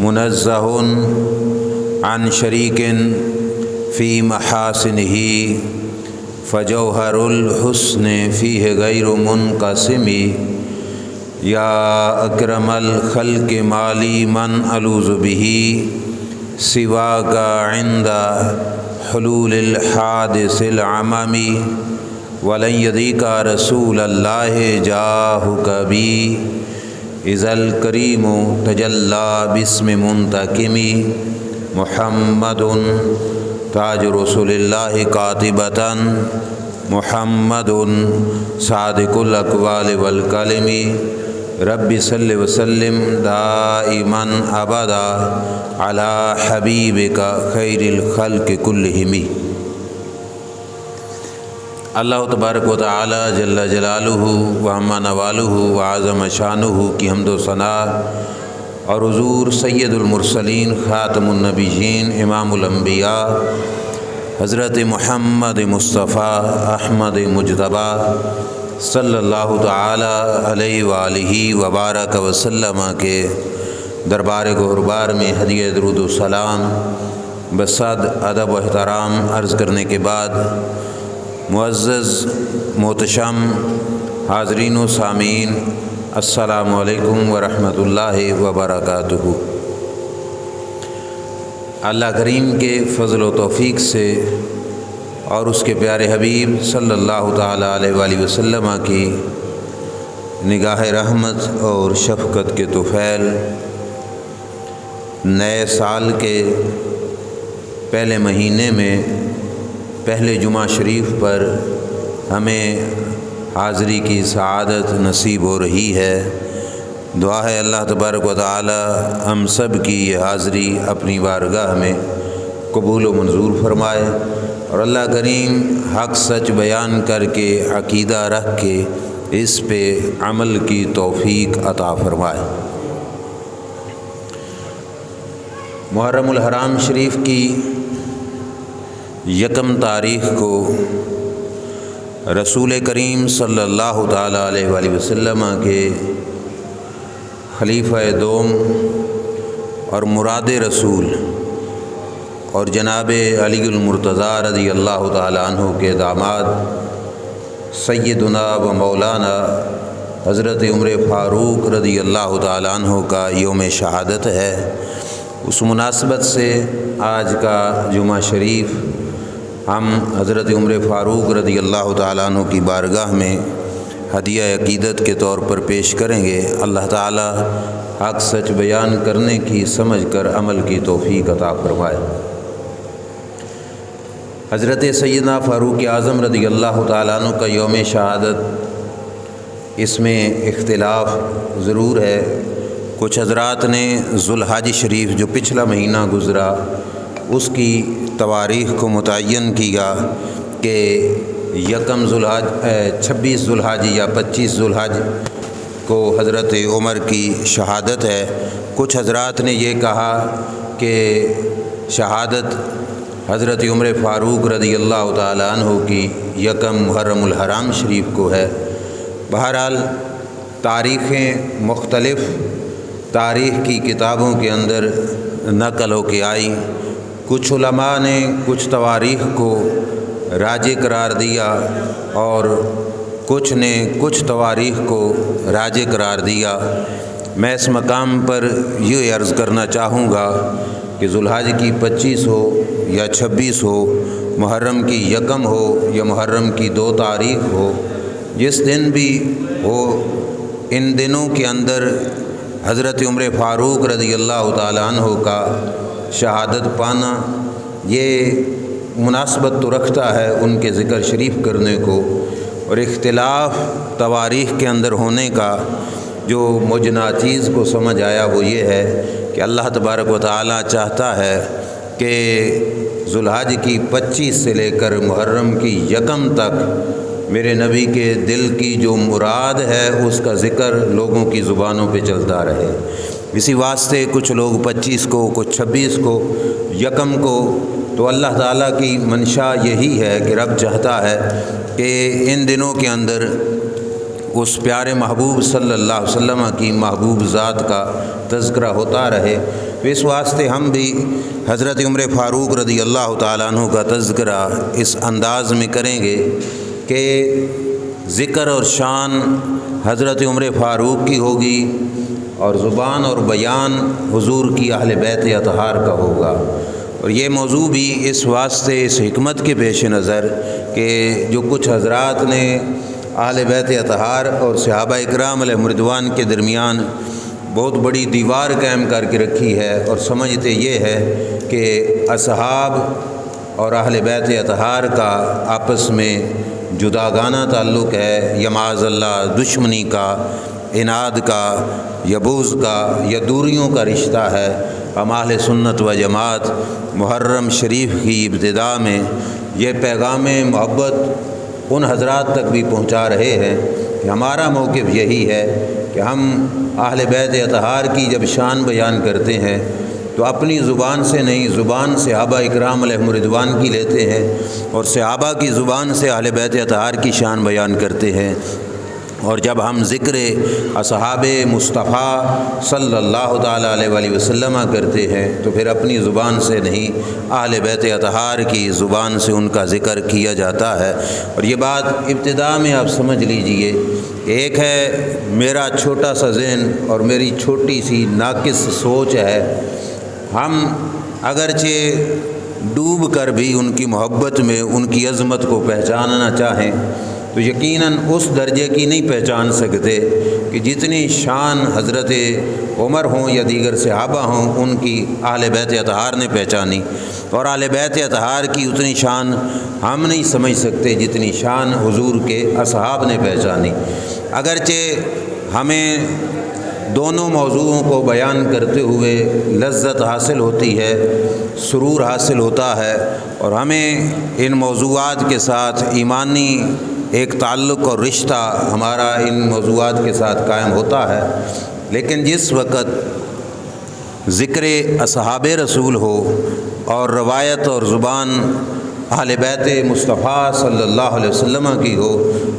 منزہن عن شریکن فی محاسنہ فجوہر الحسن فیہ غیر منقسم یا اکرم الخلق مالی من الوذ بہ سواک عند حلول الحادث العمم ولن یضیق رسول اللہ جاہک بی اذا الکریم تجلی باسم منتقم محمد تاج رسول اللہ قاطبۃ محمد صادق الاقوال والکلم رب صلی وسلم دائما ابدا علی حبیبک خیر الخلق کلہم۔ اللہ تبارک و تعالی جل جلالہ وعم نوالہ وعظم شانہ کی حمد و ثناء اور حضور سید المرسلین خاتم النبیین امام الانبیاء حضرت محمد مصطفیٰ احمد مجتبیٰ صلی اللہ تعالی علیہ وآلہ وبارک وسلم کے دربار گہربار میں ہدیہ درود و سلام بصد ادب و احترام عرض کرنے کے بعد معزز محتشم حاضرین و سامعین السلام علیکم ورحمۃ اللہ وبرکاتہ۔ اللہ کریم کے فضل و توفیق سے اور اس کے پیارے حبیب صلی اللہ تعالیٰ علیہ وآلہ وسلم کی نگاہ رحمت اور شفقت کے طفیل نئے سال کے پہلے مہینے میں پہلے جمعہ شریف پر ہمیں حاضری کی سعادت نصیب ہو رہی ہے۔ دعا ہے اللہ تبارک و تعالی ہم سب کی یہ حاضری اپنی بارگاہ میں قبول و منظور فرمائے اور اللہ کریم حق سچ بیان کر کے عقیدہ رکھ کے اس پہ عمل کی توفیق عطا فرمائے۔ محرم الحرام شریف کی یکم تاریخ کو رسول کریم صلی اللہ تعالیٰ علیہ وآلہ وسلم کے خلیفہ دوم اور مراد رسول اور جناب علی المرتضیٰ رضی اللہ تعالیٰ عنہ کے داماد سیدنا و مولانا حضرت عمر فاروق رضی اللہ تعالیٰ عنہ کا یوم شہادت ہے۔ اس مناسبت سے آج کا جمعہ شریف ہم حضرت عمر فاروق رضی اللہ تعالیٰ عنہ کی بارگاہ میں ہدیہ عقیدت کے طور پر پیش کریں گے۔ اللہ تعالیٰ حق سچ بیان کرنے کی سمجھ کر عمل کی توفیق عطا فرمائے۔ حضرت سیدنا فاروق اعظم رضی اللہ تعالیٰ عنہ کا یوم شہادت اس میں اختلاف ضرور ہے۔ کچھ حضرات نے ذوالحج شریف جو پچھلا مہینہ گزرا اس کی تواریخ کو متعین کیا کہ یکم ذوالحج 26 ذوالحج یا 25 ذوالحج کو حضرت عمر کی شہادت ہے۔ کچھ حضرات نے یہ کہا کہ شہادت حضرت عمر فاروق رضی اللہ تعالیٰ عنہ کی یکم محرم الحرام شریف کو ہے۔ بہرحال تاریخیں مختلف تاریخ کی کتابوں کے اندر نقل ہو کے آئی۔ کچھ علماء نے کچھ تواریخ کو راجح قرار دیا اور کچھ نے کچھ تواریخ کو راجح قرار دیا۔ میں اس مقام پر یہ عرض کرنا چاہوں گا کہ ذوالحج کی 25 ہو یا 26 ہو، محرم کی یکم ہو یا محرم کی 2 تاریخ ہو، جس دن بھی ہو، ان دنوں کے اندر حضرت عمر فاروق رضی اللہ تعالیٰ عنہ کا شہادت پانا یہ مناسبت تو رکھتا ہے ان کے ذکر شریف کرنے کو، اور اختلاف تواریخ کے اندر ہونے کا جو مجھے ناچیز کو سمجھ آیا وہ یہ ہے کہ اللہ تبارک و تعالیٰ چاہتا ہے کہ ذوالحج کی 25 سے لے کر محرم کی یکم تک میرے نبی کے دل کی جو مراد ہے اس کا ذکر لوگوں کی زبانوں پہ چلتا رہے۔ اسی واسطے کچھ لوگ 25 کو، کچھ 26 کو، یکم کو، تو اللہ تعالیٰ کی منشا یہی ہے کہ رب چاہتا ہے کہ ان دنوں کے اندر اس پیارے محبوب صلی اللہ علیہ وسلم کی محبوب ذات کا تذکرہ ہوتا رہے۔ تو اس واسطے ہم بھی حضرت عمر فاروق رضی اللہ تعالیٰ عنہ کا تذکرہ اس انداز میں کریں گے کہ ذکر اور شان حضرت عمر فاروق کی ہوگی اور زبان اور بیان حضور کی اہل بیت اطہار کا ہوگا۔ اور یہ موضوع بھی اس واسطے اس حکمت کے پیش نظر کہ جو کچھ حضرات نے اہل بیت اطہار اور صحابہ اکرام علیہم رضوان کے درمیان بہت بڑی دیوار قائم کر کے رکھی ہے اور سمجھتے یہ ہے کہ اصحاب اور اہل بیت اطہار کا آپس میں جداگانہ تعلق ہے، یا معاذ اللہ دشمنی کا، اناد کا، یا بغض کا، یا دوریوں کا رشتہ ہے۔ ہم اہل سنت و جماعت محرم شریف کی ابتدا میں یہ پیغام محبت ان حضرات تک بھی پہنچا رہے ہیں کہ ہمارا موقف یہی ہے کہ ہم اہل بیت اطہار کی جب شان بیان کرتے ہیں تو اپنی زبان سے نہیں، زبان صحابہ اکرام علیہم رضوان کی لیتے ہیں اور صحابہ کی زبان سے اہل بیت اطہار کی شان بیان کرتے ہیں۔ اور جب ہم ذکر اصحاب مصطفیٰ صلی اللہ تعالیٰ علیہ وآلہ وسلم کرتے ہیں تو پھر اپنی زبان سے نہیں، اہل بیت اطہار کی زبان سے ان کا ذکر کیا جاتا ہے۔ اور یہ بات ابتدا میں آپ سمجھ لیجئے، ایک ہے میرا چھوٹا سا ذہن اور میری چھوٹی سی ناقص سوچ ہے، ہم اگرچہ ڈوب کر بھی ان کی محبت میں ان کی عظمت کو پہچاننا چاہیں تو یقیناً اس درجے کی نہیں پہچان سکتے کہ جتنی شان حضرت عمر ہوں یا دیگر صحابہ ہوں ان کی اہل بیت اطہار نے پہچانی، اور اہل بیت اطہار کی اتنی شان ہم نہیں سمجھ سکتے جتنی شان حضور کے اصحاب نے پہچانی۔ اگرچہ ہمیں دونوں موضوعوں کو بیان کرتے ہوئے لذت حاصل ہوتی ہے، سرور حاصل ہوتا ہے، اور ہمیں ان موضوعات کے ساتھ ایمانی ایک تعلق اور رشتہ ہمارا ان موضوعات کے ساتھ قائم ہوتا ہے، لیکن جس وقت ذکر اصحاب رسول ہو اور روایت اور زبان اہل بیت مصطفیٰ صلی اللہ علیہ وسلم کی ہو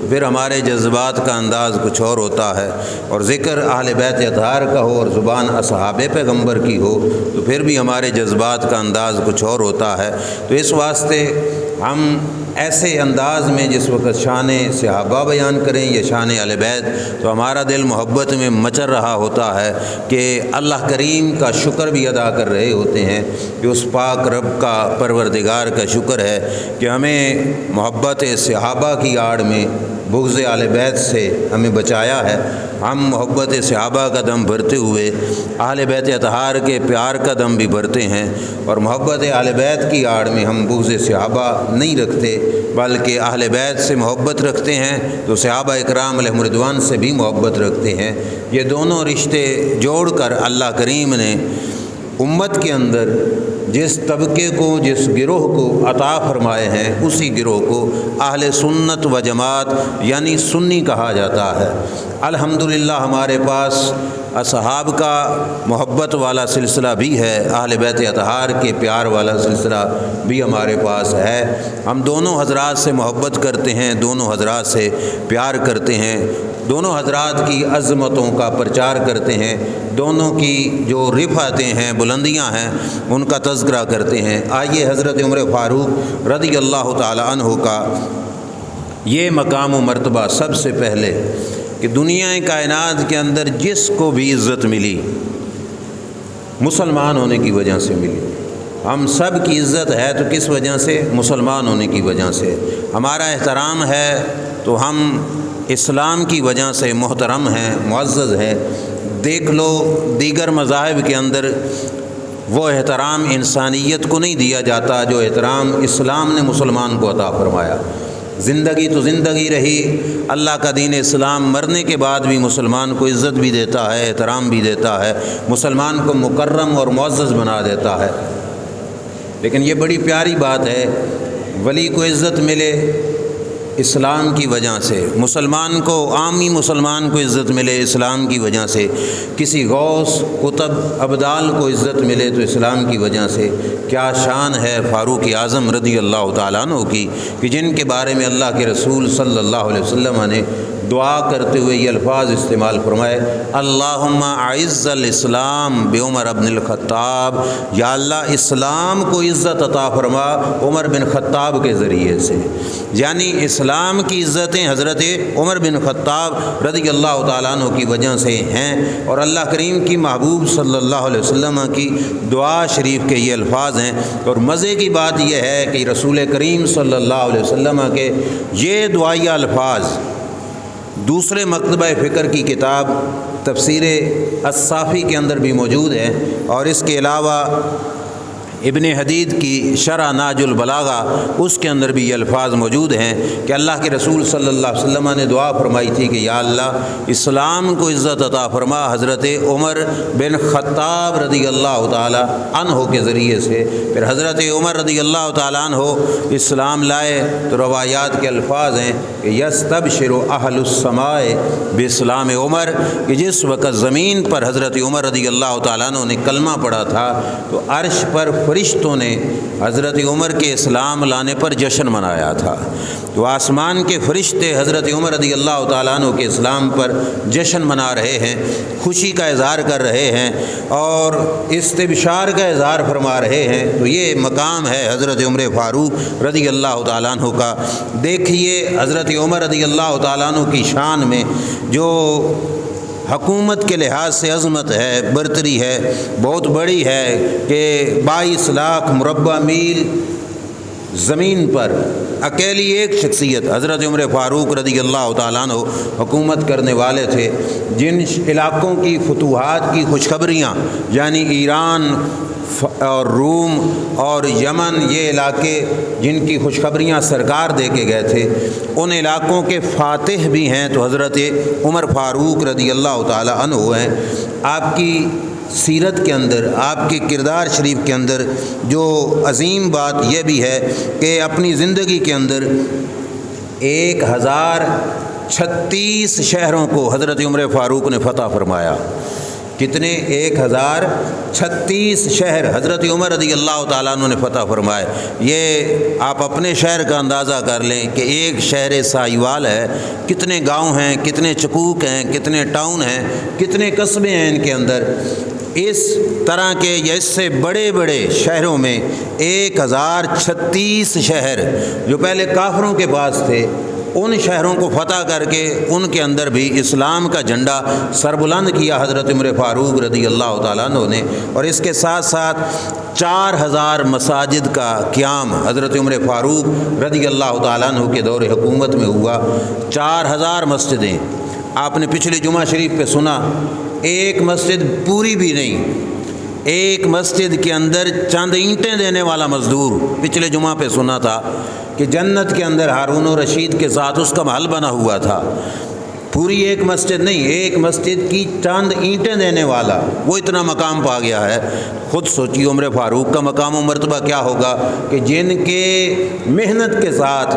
پھر ہمارے جذبات کا انداز کچھ اور ہوتا ہے، اور ذکر اہل بیت اطہار کا ہو اور زبان اصحاب پیغمبر کی ہو تو پھر بھی ہمارے جذبات کا انداز کچھ اور ہوتا ہے۔ تو اس واسطے ہم ایسے انداز میں جس وقت شان صحابہ بیان کریں یا شان اہل بیت تو ہمارا دل محبت میں مچر رہا ہوتا ہے کہ اللہ کریم کا شکر بھی ادا کر رہے ہوتے ہیں کہ اس پاک رب کا پروردگار کا شکر ہے کہ ہمیں محبت صحابہ کی آڑ میں بغض اہل بیت سے ہمیں بچایا ہے۔ ہم محبت صحابہ کا دم بھرتے ہوئے اہل بیت اطہار کے پیار کا دم بھی بھرتے ہیں، اور محبت اہل بیت کی آڑ میں ہم بغض صحابہ نہیں رکھتے بلکہ اہل بیت سے محبت رکھتے ہیں تو صحابہ اکرام علیہم رضوان سے بھی محبت رکھتے ہیں۔ یہ دونوں رشتے جوڑ کر اللہ کریم نے امت کے اندر جس طبقے کو، جس گروہ کو عطا فرمائے ہیں اسی گروہ کو اہل سنت و جماعت یعنی سنی کہا جاتا ہے۔ الحمدللہ ہمارے پاس اصحاب کا محبت والا سلسلہ بھی ہے، اہل بیت اطہار کے پیار والا سلسلہ بھی ہمارے پاس ہے۔ ہم دونوں حضرات سے محبت کرتے ہیں، دونوں حضرات سے پیار کرتے ہیں، دونوں حضرات کی عظمتوں کا پرچار کرتے ہیں، دونوں کی جو رفعتیں ہیں، بلندیاں ہیں، ان کا تذکرہ کرتے ہیں۔ آئیے حضرت عمر فاروق رضی اللہ تعالی عنہ کا یہ مقام و مرتبہ سب سے پہلے کہ دنیا کائنات کے اندر جس کو بھی عزت ملی مسلمان ہونے کی وجہ سے ملی۔ ہم سب کی عزت ہے تو کس وجہ سے؟ مسلمان ہونے کی وجہ سے۔ ہمارا احترام ہے تو ہم اسلام کی وجہ سے محترم ہیں، معزز ہیں۔ دیکھ لو دیگر مذاہب کے اندر وہ احترام انسانیت کو نہیں دیا جاتا جو احترام اسلام نے مسلمان کو عطا فرمایا۔ زندگی تو زندگی رہی، اللہ کا دین اسلام مرنے کے بعد بھی مسلمان کو عزت بھی دیتا ہے، احترام بھی دیتا ہے، مسلمان کو مکرم اور معزز بنا دیتا ہے۔ لیکن یہ بڑی پیاری بات ہے، ولی کو عزت ملے اسلام کی وجہ سے، مسلمان کو، عامی مسلمان کو عزت ملے اسلام کی وجہ سے، کسی غوث قطب ابدال کو عزت ملے تو اسلام کی وجہ سے۔ کیا شان ہے فاروق اعظم رضی اللہ تعالیٰ عنہ کی کہ جن کے بارے میں اللہ کے رسول صلی اللہ علیہ وسلم نے دعا کرتے ہوئے یہ الفاظ استعمال فرمائے، اللہم اعز الاسلام بعمر ابن الخطاب، یا اللہ اسلام کو عزت عطا فرما عمر بن خطاب کے ذریعے سے، یعنی اسلام کی عزتیں حضرت عمر بن خطاب رضی اللہ تعالیٰ عنہ کی وجہ سے ہیں، اور اللہ کریم کی محبوب صلی اللہ علیہ وسلم کی دعا شریف کے یہ الفاظ ہیں۔ اور مزے کی بات یہ ہے کہ رسول کریم صلی اللہ علیہ وسلم کے یہ دعائیہ الفاظ دوسرے مکتبہ فکر کی کتاب تفسیر الصافی کے اندر بھی موجود ہے، اور اس کے علاوہ ابن حدید کی شرح ناج البلاغہ اس کے اندر بھی یہ الفاظ موجود ہیں کہ اللہ کے رسول صلی اللہ علیہ وسلم نے دعا فرمائی تھی کہ یا اللہ اسلام کو عزت عطا فرما حضرت عمر بن خطاب رضی اللہ تعالی عنہ کے ذریعے سے۔ پھر حضرت عمر رضی اللہ تعالی عنہ اسلام لائے تو روایات کے الفاظ ہیں کہ یستبشر اہل السماء باسلام عمر، کہ جس وقت زمین پر حضرت عمر رضی اللہ تعالیٰ عنہ نے کلمہ پڑھا تھا تو عرش پر فرشتوں نے حضرت عمر کے اسلام لانے پر جشن منایا تھا، تو آسمان کے فرشتے حضرت عمر رضی اللہ تعالیٰ عنہ کے اسلام پر جشن منا رہے ہیں، خوشی کا اظہار کر رہے ہیں اور استبشار کا اظہار فرما رہے ہیں۔ تو یہ مقام ہے حضرت عمر فاروق رضی اللہ تعالیٰ عنہ کا۔ دیکھیے حضرت عمر رضی اللہ تعالیٰ عنہ کی شان میں جو حکومت کے لحاظ سے عظمت ہے، برتری ہے، بہت بڑی ہے کہ 22 لاکھ مربع میل زمین پر اکیلی ایک شخصیت حضرت عمر فاروق رضی اللہ تعالیٰ عنہ حکومت کرنے والے تھے، جن علاقوں کی فتوحات کی خوشخبریاں یعنی ایران اور روم اور یمن، یہ علاقے جن کی خوشخبریاں سرکار دے کے گئے تھے، ان علاقوں کے فاتح بھی ہیں تو حضرت عمر فاروق رضی اللہ تعالی عنہ ہیں۔ آپ کی سیرت کے اندر، آپ کے کردار شریف کے اندر جو عظیم بات یہ بھی ہے کہ اپنی زندگی کے اندر 1036 شہروں کو حضرت عمر فاروق نے فتح فرمایا۔ کتنے؟ 1036 شہر حضرت عمر رضی اللہ تعالیٰ عنہ نے فتح فرمائے۔ یہ آپ اپنے شہر کا اندازہ کر لیں کہ ایک شہر ساہیوال ہے، کتنے گاؤں ہیں، کتنے چکوک ہیں، کتنے ٹاؤن ہیں، کتنے قصبے ہیں ان کے اندر۔ اس طرح کے یا اس سے بڑے بڑے شہروں میں 1036 شہر جو پہلے کافروں کے پاس تھے، ان شہروں کو فتح کر کے ان کے اندر بھی اسلام کا جھنڈا سربلند کیا حضرت عمر فاروق رضی اللہ تعالیٰ عنہ نے۔ اور اس کے ساتھ ساتھ 4000 مساجد کا قیام حضرت عمر فاروق رضی اللہ تعالیٰ عنہ کے دور حکومت میں ہوا۔ 4000 مسجدیں آپ نے پچھلے جمعہ شریف پہ سنا، ایک مسجد پوری بھی نہیں، ایک مسجد کے اندر چند اینٹیں دینے والا مزدور، پچھلے جمعہ پہ سنا تھا کہ جنت کے اندر ہارون الرشید کے ساتھ اس کا محل بنا ہوا تھا۔ پوری ایک مسجد نہیں، ایک مسجد کی چند اینٹیں دینے والا وہ اتنا مقام پا گیا ہے۔ خود سوچیے عمر فاروق کا مقام و مرتبہ کیا ہوگا کہ جن کے محنت کے ساتھ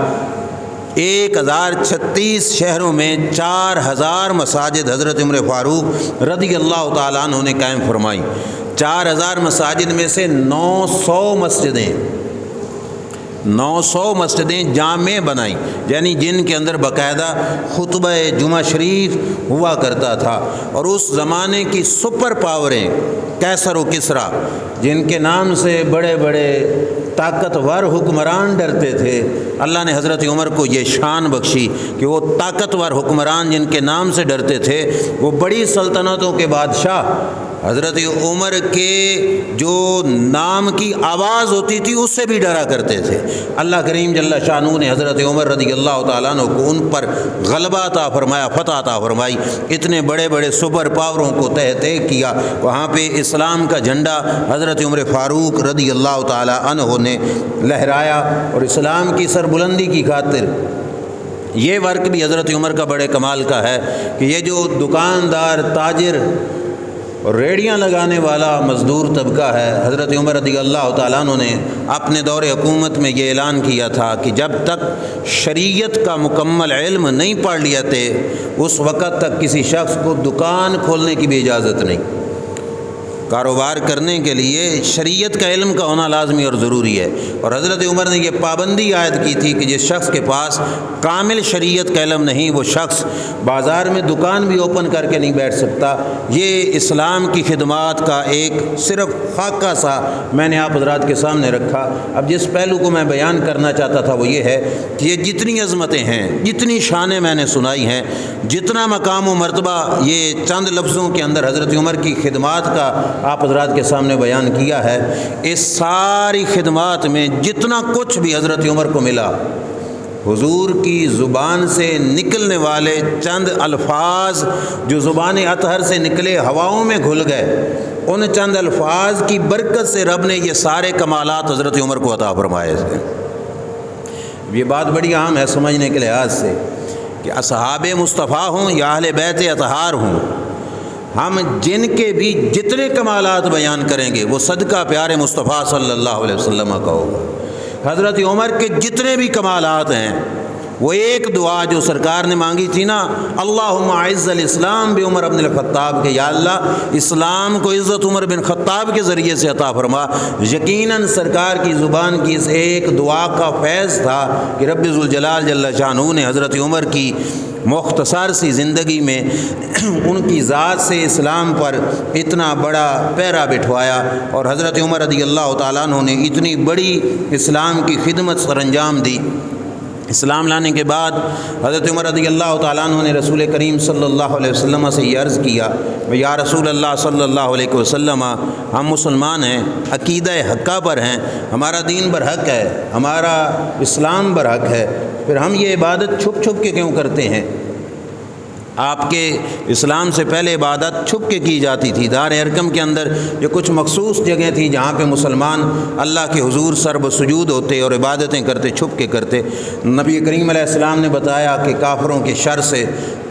1036 شہروں میں 4000 مساجد حضرت عمر فاروق رضی اللہ تعالیٰ عنہ نے قائم فرمائی۔ 4000 مساجد میں سے 900 مسجدیں جامع بنائیں، یعنی جن کے اندر باقاعدہ خطبہ جمعہ شریف ہوا کرتا تھا۔ اور اس زمانے کی سپر پاوریں قیصر و کسریٰ، جن کے نام سے بڑے بڑے طاقتور حکمران ڈرتے تھے، اللہ نے حضرت عمر کو یہ شان بخشی کہ وہ طاقتور حکمران جن کے نام سے ڈرتے تھے، وہ بڑی سلطنتوں کے بادشاہ حضرت عمر کے جو نام کی آواز ہوتی تھی اس سے بھی ڈرا کرتے تھے۔ اللہ کریم جل شانہ نے حضرت عمر رضی اللہ تعالیٰ عنہ کو ان پر غلبہ عطا فرمایا، فتح عطا فرمائی، اتنے بڑے بڑے سپر پاوروں کو تہہ کیا۔ وہاں پہ اسلام کا جھنڈا حضرت عمر فاروق رضی اللہ تعالیٰ عنہ نے لہرایا، اور اسلام کی سربلندی کی خاطر یہ ورک بھی حضرت عمر کا بڑے کمال کا ہے کہ یہ جو دکاندار، تاجر اور ریڑیاں لگانے والا مزدور طبقہ ہے، حضرت عمر رضی اللہ تعالیٰ عنہ نے اپنے دور حکومت میں یہ اعلان کیا تھا کہ جب تک شریعت کا مکمل علم نہیں پڑھ لیتے اس وقت تک کسی شخص کو دکان کھولنے کی بھی اجازت نہیں۔ کاروبار کرنے کے لیے شریعت کا علم کا ہونا لازمی اور ضروری ہے، اور حضرت عمر نے یہ پابندی عائد کی تھی کہ جس شخص کے پاس کامل شریعت کا علم نہیں وہ شخص بازار میں دکان بھی اوپن کر کے نہیں بیٹھ سکتا۔ یہ اسلام کی خدمات کا ایک صرف خاکہ سا میں نے آپ حضرات کے سامنے رکھا۔ اب جس پہلو کو میں بیان کرنا چاہتا تھا وہ یہ ہے کہ یہ جتنی عظمتیں ہیں، جتنی شانیں میں نے سنائی ہیں، جتنا مقام و مرتبہ یہ چند لفظوں کے اندر حضرت عمر کی خدمات کا آپ حضرات کے سامنے بیان کیا ہے، اس ساری خدمات میں جتنا کچھ بھی حضرت عمر کو ملا، حضور کی زبان سے نکلنے والے چند الفاظ جو زبان اطہر سے نکلے ہواؤں میں گھل گئے، ان چند الفاظ کی برکت سے رب نے یہ سارے کمالات حضرت عمر کو عطا فرمائے تھے۔ یہ بات بڑی اہم ہے سمجھنے کے لحاظ سے کہ اصحاب مصطفیٰ ہوں یا اہل بیت اطہار ہوں، ہم جن کے بھی جتنے کمالات بیان کریں گے وہ صدقہ پیارے مصطفیٰ صلی اللہ علیہ وسلم کا ہوگا۔ حضرت عمر کے جتنے بھی کمالات ہیں وہ ایک دعا جو سرکار نے مانگی تھی نا، اللہم اعز الاسلام بعمر بن الخطاب، کہ یا اللہ اسلام کو عزت عمر بن خطاب کے ذریعے سے عطا فرما، یقیناً سرکار کی زبان کی اس ایک دعا کا فیض تھا کہ رب ذوالجلال جل شانہ نے حضرت عمر کی مختصر سی زندگی میں ان کی ذات سے اسلام پر اتنا بڑا پیرا بٹھوایا، اور حضرت عمر رضی اللہ تعالیٰ عنہ نے اتنی بڑی اسلام کی خدمت سر انجام دی۔ اسلام لانے کے بعد حضرت عمر رضی اللہ تعالیٰ عنہ نے رسول کریم صلی اللہ علیہ وسلم سے یہ عرض کیا، یا رسول اللہ صلی اللہ علیہ وسلم، ہم مسلمان ہیں، عقیدہ حقہ پر ہیں، ہمارا دین برحق ہے، ہمارا اسلام برحق ہے، پھر ہم یہ عبادت چھپ چھپ کے کیوں کرتے ہیں؟ آپ کے اسلام سے پہلے عبادت چھپ کے کی جاتی تھی۔ دار ارقم کے اندر جو کچھ مخصوص جگہیں تھیں جہاں پہ مسلمان اللہ کے حضور سرب سجود ہوتے اور عبادتیں کرتے، چھپ کے کرتے۔ نبی کریم علیہ السلام نے بتایا کہ کافروں کے شر سے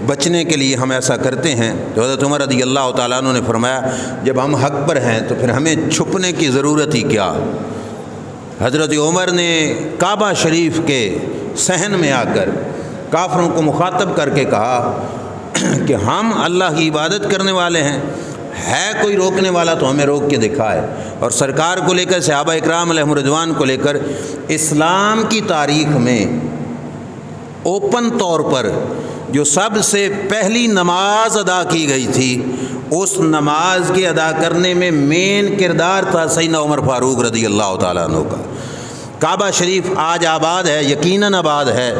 بچنے کے لیے ہم ایسا کرتے ہیں، تو حضرت عمر رضی اللہ تعالیٰ عنہ نے فرمایا جب ہم حق پر ہیں تو پھر ہمیں چھپنے کی ضرورت ہی کیا۔ حضرت عمر نے کعبہ شریف کے صحن میں آ کر کافروں کو مخاطب کر کے کہا کہ ہم اللہ کی عبادت کرنے والے ہیں، ہے کوئی روکنے والا تو ہمیں روک کے دکھائے۔ اور سرکار کو لے کر، صحابہ اکرام علیہم رضوان کو لے کر اسلام کی تاریخ میں اوپن طور پر جو سب سے پہلی نماز ادا کی گئی تھی، اس نماز کے ادا کرنے میں مین کردار تھا سیدنا عمر فاروق رضی اللہ تعالیٰ عنہ کا۔ کعبہ شریف آج آباد ہے، یقیناً آباد ہے،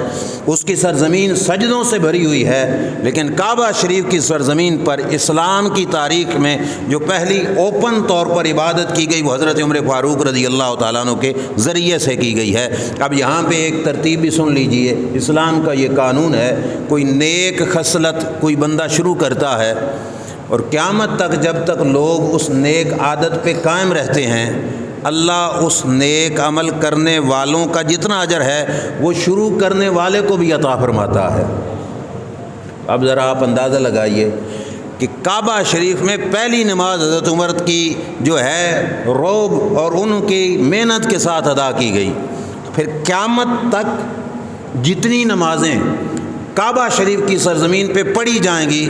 اس کی سرزمین سجدوں سے بھری ہوئی ہے، لیکن کعبہ شریف کی سرزمین پر اسلام کی تاریخ میں جو پہلی اوپن طور پر عبادت کی گئی وہ حضرت عمر فاروق رضی اللہ تعالیٰ عنہ کے ذریعے سے کی گئی ہے۔ اب یہاں پہ ایک ترتیب بھی سن لیجئے، اسلام کا یہ قانون ہے، کوئی نیک خصلت کوئی بندہ شروع کرتا ہے اور قیامت تک جب تک لوگ اس نیک عادت پہ قائم رہتے ہیں، اللہ اس نیک عمل کرنے والوں کا جتنا اجر ہے وہ شروع کرنے والے کو بھی عطا فرماتا ہے۔ اب ذرا آپ اندازہ لگائیے کہ کعبہ شریف میں پہلی نماز حضرت عمر کی جو ہے روب اور ان کی محنت کے ساتھ ادا کی گئی، پھر قیامت تک جتنی نمازیں کعبہ شریف کی سرزمین پہ پڑھی جائیں گی،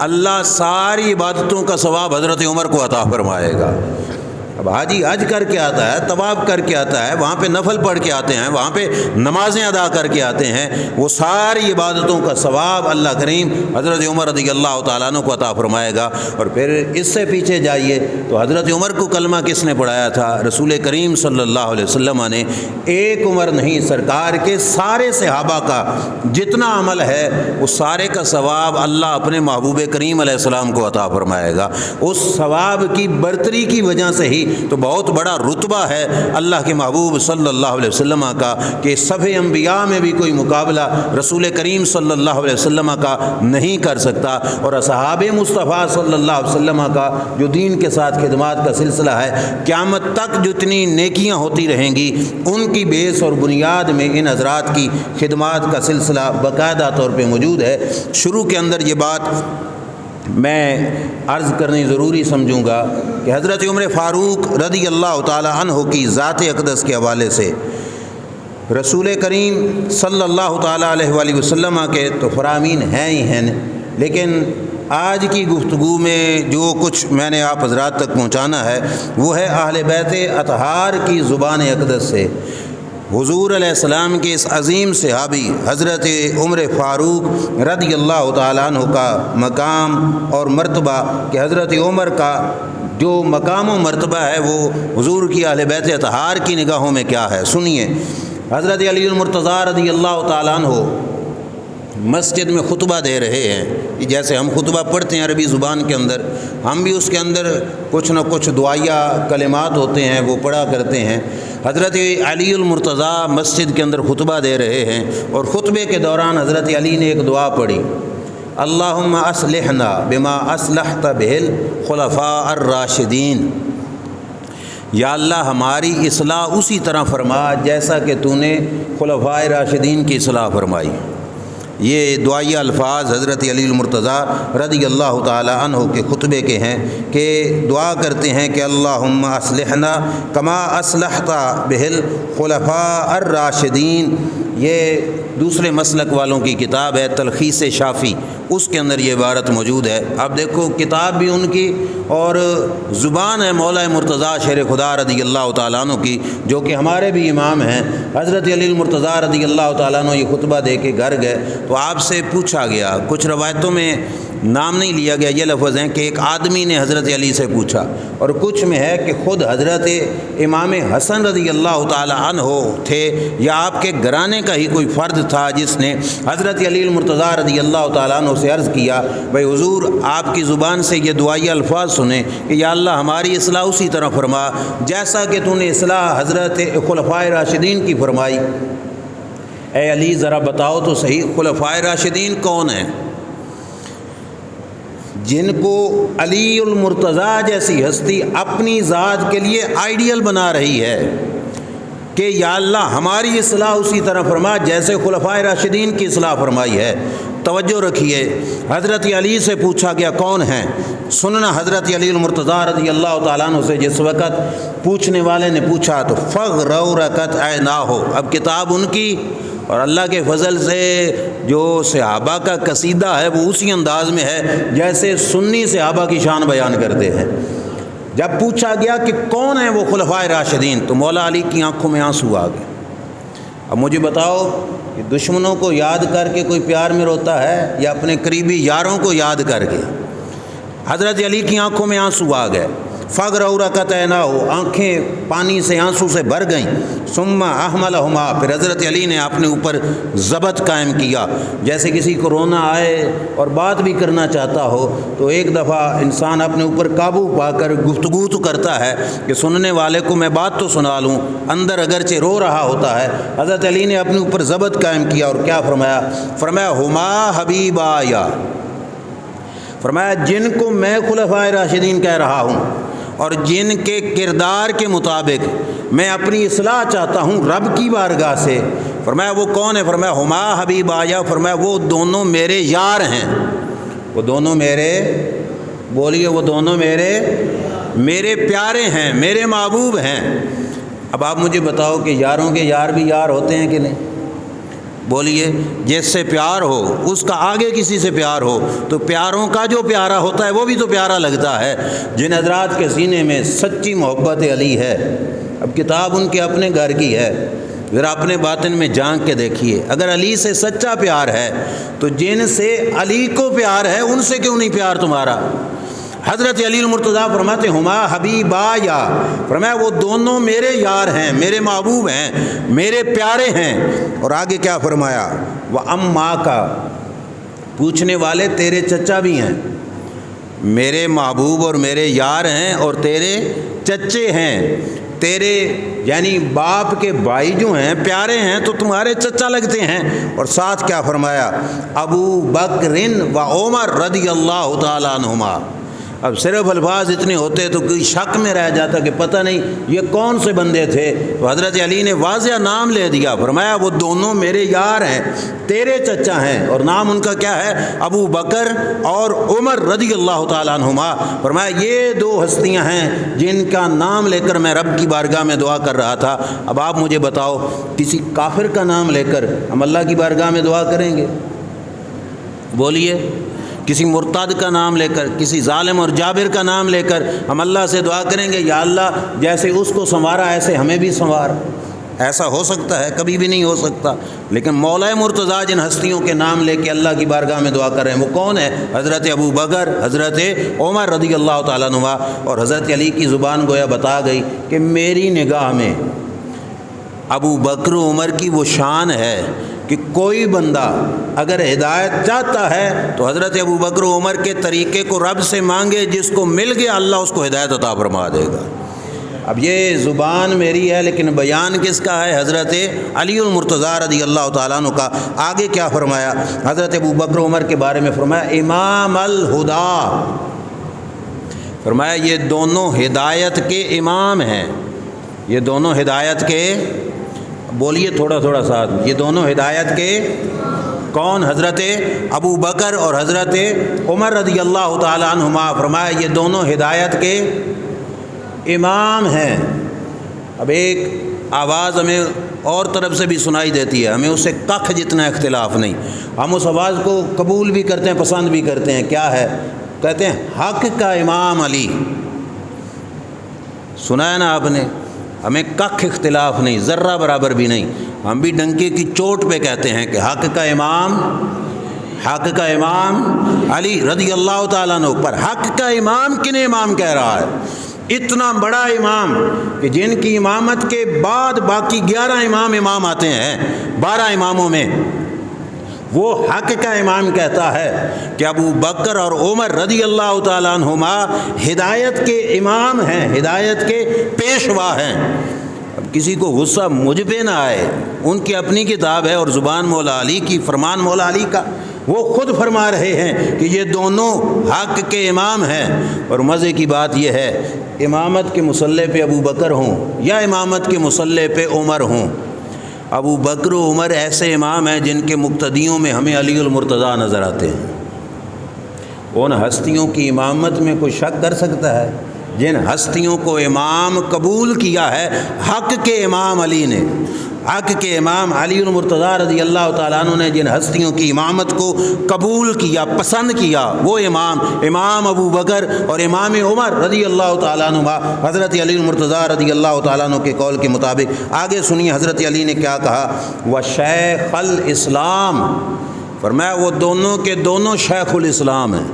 اللہ ساری عبادتوں کا ثواب حضرت عمر کو عطا فرمائے گا۔ اب حاجی حج کر کے آتا ہے، طواف کر کے آتا ہے، وہاں پہ نفل پڑھ کے آتے ہیں، وہاں پہ نمازیں ادا کر کے آتے ہیں، وہ ساری عبادتوں کا ثواب اللہ کریم حضرت عمر رضی اللہ تعالیٰ عنہ کو عطا فرمائے گا۔ اور پھر اس سے پیچھے جائیے تو حضرت عمر کو کلمہ کس نے پڑھایا تھا؟ رسول کریم صلی اللہ علیہ وسلم نے۔ ایک عمر نہیں، سرکار کے سارے صحابہ کا جتنا عمل ہے وہ سارے کا ثواب اللہ اپنے محبوب کریم علیہ السلام کو عطا فرمائے گا۔ اس ثواب کی برتری کی وجہ سے ہی تو بہت بڑا رتبہ ہے اللہ کے محبوب صلی اللہ علیہ وسلم کا کہ صفِ انبیاء میں بھی کوئی مقابلہ رسول کریم صلی اللہ علیہ وسلم کا نہیں کر سکتا۔ اور اصحاب مصطفیٰ صلی اللہ علیہ وسلم کا جو دین کے ساتھ خدمات کا سلسلہ ہے، قیامت تک جتنی نیکیاں ہوتی رہیں گی ان کی بیس اور بنیاد میں ان حضرات کی خدمات کا سلسلہ باقاعدہ طور پہ موجود ہے۔ شروع کے اندر یہ بات میں عرض کرنی ضروری سمجھوں گا کہ حضرت عمر فاروق رضی اللہ تعالی عنہ کی ذات اقدس کے حوالے سے رسول کریم صلی اللہ تعالی علیہ وآلہ وسلم کے تو فرامین ہیں ہی ہیں، لیکن آج کی گفتگو میں جو کچھ میں نے آپ حضرات تک پہنچانا ہے وہ ہے اہل بیت اطہار کی زبان اقدس سے حضور علیہ السلام کے اس عظیم صحابی حضرت عمر فاروق رضی اللہ تعالیٰ عنہ کا مقام اور مرتبہ کہ حضرت عمر کا جو مقام و مرتبہ ہے وہ حضور کی اہل بیت اطہار کی نگاہوں میں کیا ہے۔ سنیے، حضرت علی المرتضیٰ رضی اللہ تعالیٰ عنہ مسجد میں خطبہ دے رہے ہیں، جیسے ہم خطبہ پڑھتے ہیں عربی زبان کے اندر، ہم بھی اس کے اندر کچھ نہ کچھ دعائیہ کلمات ہوتے ہیں وہ پڑھا کرتے ہیں۔ حضرت علی المرتضیٰ مسجد کے اندر خطبہ دے رہے ہیں اور خطبے کے دوران حضرت علی نے ایک دعا پڑھی، اللہم اصلحنا بما اصلحت بہ الخلفاء الراشدین، یا اللہ ہماری اصلاح اسی طرح فرما جیسا کہ تو نے خلفاء راشدین کی اصلاح فرمائی۔ یہ دعائیہ الفاظ حضرت علی المرتضیٰ رضی اللہ تعالی عنہ کے خطبے کے ہیں کہ دعا کرتے ہیں کہ اللہم اصلحنا کما اصلحت بہ الخلفاء الراشدین۔ یہ دوسرے مسلک والوں کی کتاب ہے تلخیص شافی، اس کے اندر یہ عبارت موجود ہے۔ اب دیکھو کتاب بھی ان کی اور زبان ہے مولا مرتضیٰ شیر خدا رضی اللہ تعالیٰ عنہ کی، جو کہ ہمارے بھی امام ہیں۔ حضرت علی المرتضیٰ رضی اللہ تعالیٰ عنہ یہ خطبہ دے کے گھر گئے تو آپ سے پوچھا گیا، کچھ روایتوں میں نام نہیں لیا گیا، یہ لفظ ہیں کہ ایک آدمی نے حضرت علی سے پوچھا، اور کچھ میں ہے کہ خود حضرت امام حسن رضی اللہ تعالی عنہ تھے یا آپ کے گھرانے کا ہی کوئی فرد تھا جس نے حضرت علی المرتضیٰ رضی اللہ تعالیٰ عنہ سے عرض کیا، بھائی حضور آپ کی زبان سے یہ دعائیہ الفاظ سنیں کہ یا اللہ ہماری اصلاح اسی طرح فرما جیسا کہ تو نے اصلاح حضرت خلفاء راشدین کی فرمائی۔ اے علی ذرا بتاؤ تو صحیح، خلفاء راشدین کون ہیں؟ جن کو علی المرتضیٰ جیسی ہستی اپنی ذات کے لیے آئیڈیل بنا رہی ہے کہ یا اللہ ہماری اصلاح اسی طرح فرما جیسے خلفاء راشدین کی اصلاح فرمائی ہے۔ توجہ رکھیے، حضرت علی سے پوچھا گیا کون ہیں؟ سننا حضرت علی المرتضیٰ رضی اللہ تعالیٰ عنہ سے جس وقت پوچھنے والے نے پوچھا تو فغرورکت عیناہ، اب کتاب ان کی اور اللہ کے فضل سے جو صحابہ کا قصیدہ ہے وہ اسی انداز میں ہے جیسے سنی صحابہ کی شان بیان کرتے ہیں۔ جب پوچھا گیا کہ کون ہیں وہ خلفاء راشدین تو مولا علی کی آنکھوں میں آنسو آ گئے۔ اب مجھے بتاؤ کہ دشمنوں کو یاد کر کے کوئی پیار میں روتا ہے یا اپنے قریبی یاروں کو یاد کر کے؟ حضرت علی کی آنکھوں میں آنسو آ گئے۔ فغرورکت عیناہ، آنکھیں پانی سے آنسو سے بھر گئیں۔ ثم احملہما، پھر حضرت علی نے اپنے اوپر ضبط قائم کیا۔ جیسے کسی کو رونا آئے اور بات بھی کرنا چاہتا ہو تو ایک دفعہ انسان اپنے اوپر قابو پا کر گفتگو تو کرتا ہے کہ سننے والے کو میں بات تو سنا لوں، اندر اگرچہ رو رہا ہوتا ہے۔ حضرت علی نے اپنے اوپر ضبط قائم کیا اور کیا فرمایا؟ فرمایا ہما حبیبایا، فرمایا جن کو میں خلفاء راشدین کہہ رہا ہوں اور جن کے کردار کے مطابق میں اپنی اصلاح چاہتا ہوں رب کی بارگاہ سے، فرمایا وہ کون ہے؟ فرمایا ہما حبیب آیا، فرمایا وہ دونوں میرے یار ہیں، وہ دونوں میرے، بولیے وہ دونوں میرے پیارے ہیں، میرے محبوب ہیں۔ اب آپ مجھے بتاؤ کہ یاروں کے یار بھی یار ہوتے ہیں کہ نہیں؟ بولیے، جس سے پیار ہو اس کا آگے کسی سے پیار ہو تو پیاروں کا جو پیارا ہوتا ہے وہ بھی تو پیارا لگتا ہے۔ جن حضرات کے سینے میں سچی محبت علی ہے، اب کتاب ان کے اپنے گھر کی ہے، ذرا اپنے باطن میں جھانک کے دیکھیے، اگر علی سے سچا پیار ہے تو جن سے علی کو پیار ہے ان سے کیوں نہیں پیار تمہارا؟ حضرت علی المرتضیٰ فرماتے ہما حبیبا، یا فرمایا وہ دونوں میرے یار ہیں، میرے محبوب ہیں، میرے پیارے ہیں۔ اور آگے کیا فرمایا؟ وَأَمَّا کا، پوچھنے والے تیرے چچا بھی ہیں، میرے محبوب اور میرے یار ہیں اور تیرے چچے ہیں، تیرے یعنی باپ کے بھائی جو ہیں پیارے ہیں تو تمہارے چچا لگتے ہیں۔ اور ساتھ کیا فرمایا؟ ابو بکر و عمر رضی اللہ تعالیٰ عنہما۔ اب صرف الفاظ اتنے ہوتے تو کوئی شک میں رہ جاتا کہ پتہ نہیں یہ کون سے بندے تھے، تو حضرت علی نے واضح نام لے دیا، فرمایا وہ دونوں میرے یار ہیں، تیرے چچا ہیں، اور نام ان کا کیا ہے؟ ابو بکر اور عمر رضی اللہ تعالیٰ عنہما۔ فرمایا یہ دو ہستیاں ہیں جن کا نام لے کر میں رب کی بارگاہ میں دعا کر رہا تھا۔ اب آپ مجھے بتاؤ کسی کافر کا نام لے کر ہم اللہ کی بارگاہ میں دعا کریں گے؟ بولیے، کسی مرتد کا نام لے کر، کسی ظالم اور جابر کا نام لے کر ہم اللہ سے دعا کریں گے یا اللہ جیسے اس کو سنوارا ایسے ہمیں بھی سنوار؟ ایسا ہو سکتا ہے؟ کبھی بھی نہیں ہو سکتا۔ لیکن مولا مرتضیٰ جن ہستیوں کے نام لے کے اللہ کی بارگاہ میں دعا کر رہے ہیں وہ کون ہے؟ حضرت ابو بکر، حضرت عمر رضی اللہ تعالیٰ عنہ، اور حضرت علی کی زبان گویا بتا گئی کہ میری نگاہ میں ابو بکر و عمر کی وہ شان ہے کہ کوئی بندہ اگر ہدایت چاہتا ہے تو حضرت ابو بکر و عمر کے طریقے کو رب سے مانگے، جس کو مل گیا اللہ اس کو ہدایت عطا فرما دے گا۔ اب یہ زبان میری ہے لیکن بیان کس کا ہے؟ حضرت علی المرتضیٰ رضی اللہ تعالیٰ عنہ کا۔ آگے کیا فرمایا حضرت ابو بکر و عمر کے بارے میں؟ فرمایا امام الہدا، فرمایا یہ دونوں ہدایت کے امام ہیں، یہ دونوں ہدایت کے، بولیے تھوڑا تھوڑا ساتھ، یہ دونوں ہدایت کے کون؟ حضرت ابو بکر اور حضرت عمر رضی اللہ تعالیٰ عنہما۔ فرمایا یہ دونوں ہدایت کے امام ہیں۔ اب ایک آواز ہمیں اور طرف سے بھی سنائی دیتی ہے، ہمیں اس سے کخ جتنا اختلاف نہیں، ہم اس آواز کو قبول بھی کرتے ہیں، پسند بھی کرتے ہیں۔ کیا ہے؟ کہتے ہیں حق کا امام علی۔ سنا ہے نا آپ نے؟ ہمیں کخ اختلاف نہیں، ذرہ برابر بھی نہیں، ہم بھی ڈنکے کی چوٹ پہ کہتے ہیں کہ حق کا امام علی رضی اللہ تعالیٰ عنہ۔ پر حق کا امام کن امام کہہ رہا ہے؟ اتنا بڑا امام کہ جن کی امامت کے بعد باقی 11 امام آتے ہیں 12 اماموں میں، وہ حق کا امام کہتا ہے کہ ابو بکر اور عمر رضی اللہ تعالیٰ عنہما ہدایت کے امام ہیں، ہدایت کے پیشوا ہیں۔ اب کسی کو غصہ مجھ پہ نہ آئے، ان کی اپنی کتاب ہے اور زبان مولا علی کی، فرمان مولا علی کا، وہ خود فرما رہے ہیں کہ یہ دونوں حق کے امام ہیں۔ اور مزے کی بات یہ ہے، امامت کے مصلے پہ ابو بکر ہوں یا امامت کے مصلے پہ عمر ہوں، ابو بکر و عمر ایسے امام ہیں جن کے مقتدیوں میں ہمیں علی المرتضیٰ نظر آتے ہیں۔ ان ہستیوں کی امامت میں کوئی شک کر سکتا ہے؟ جن ہستیوں کو امام قبول کیا ہے حق کے امام علی نے، حق کے امام علی المرتضیٰ رضی اللہ تعالیٰ عنہ نے جن ہستیوں کی امامت کو قبول کیا، پسند کیا، وہ امام ابو بکر اور امام عمر رضی اللہ تعالیٰ عنہ حضرت علی المرتضیٰ رضی اللہ تعالیٰ عنہ کے قول کے مطابق۔ آگے سنیے حضرت علی نے کیا کہا، وشیخ الاسلام، فرمایا وہ دونوں کے دونوں شیخ الاسلام ہیں،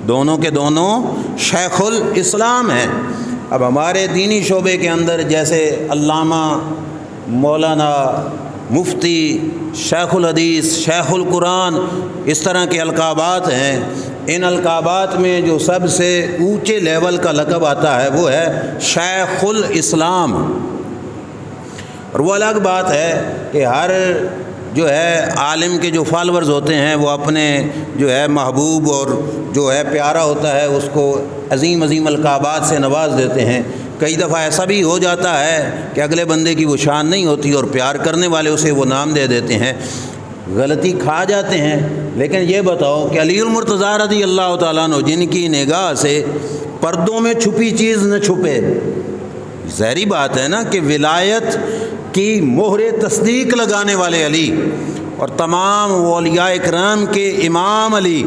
دونوں کے دونوں شیخ الاسلام ہیں۔ اب ہمارے دینی شعبے کے اندر جیسے علامہ، مولانا، مفتی، شیخ الحدیث، شیخ القرآن، اس طرح کے القابات ہیں، ان القابات میں جو سب سے اونچے لیول کا لقب آتا ہے وہ ہے شیخ الاسلام۔ اور وہ الگ بات ہے کہ ہر جو ہے عالم کے جو فالورز ہوتے ہیں وہ اپنے جو ہے محبوب اور جو ہے پیارا ہوتا ہے اس کو عظیم عظیم القابات سے نواز دیتے ہیں۔ کئی دفعہ ایسا بھی ہو جاتا ہے کہ اگلے بندے کی وہ شان نہیں ہوتی اور پیار کرنے والے اسے وہ نام دے دیتے ہیں، غلطی کھا جاتے ہیں۔ لیکن یہ بتاؤ کہ علی المرتضیٰ رضی اللہ تعالیٰ عنہ جن کی نگاہ سے پردوں میں چھپی چیز نہ چھپے، ظاہری بات ہے نا کہ ولایت کی مہر تصدیق لگانے والے علی اور تمام اولیاء اکرام کے امام علی،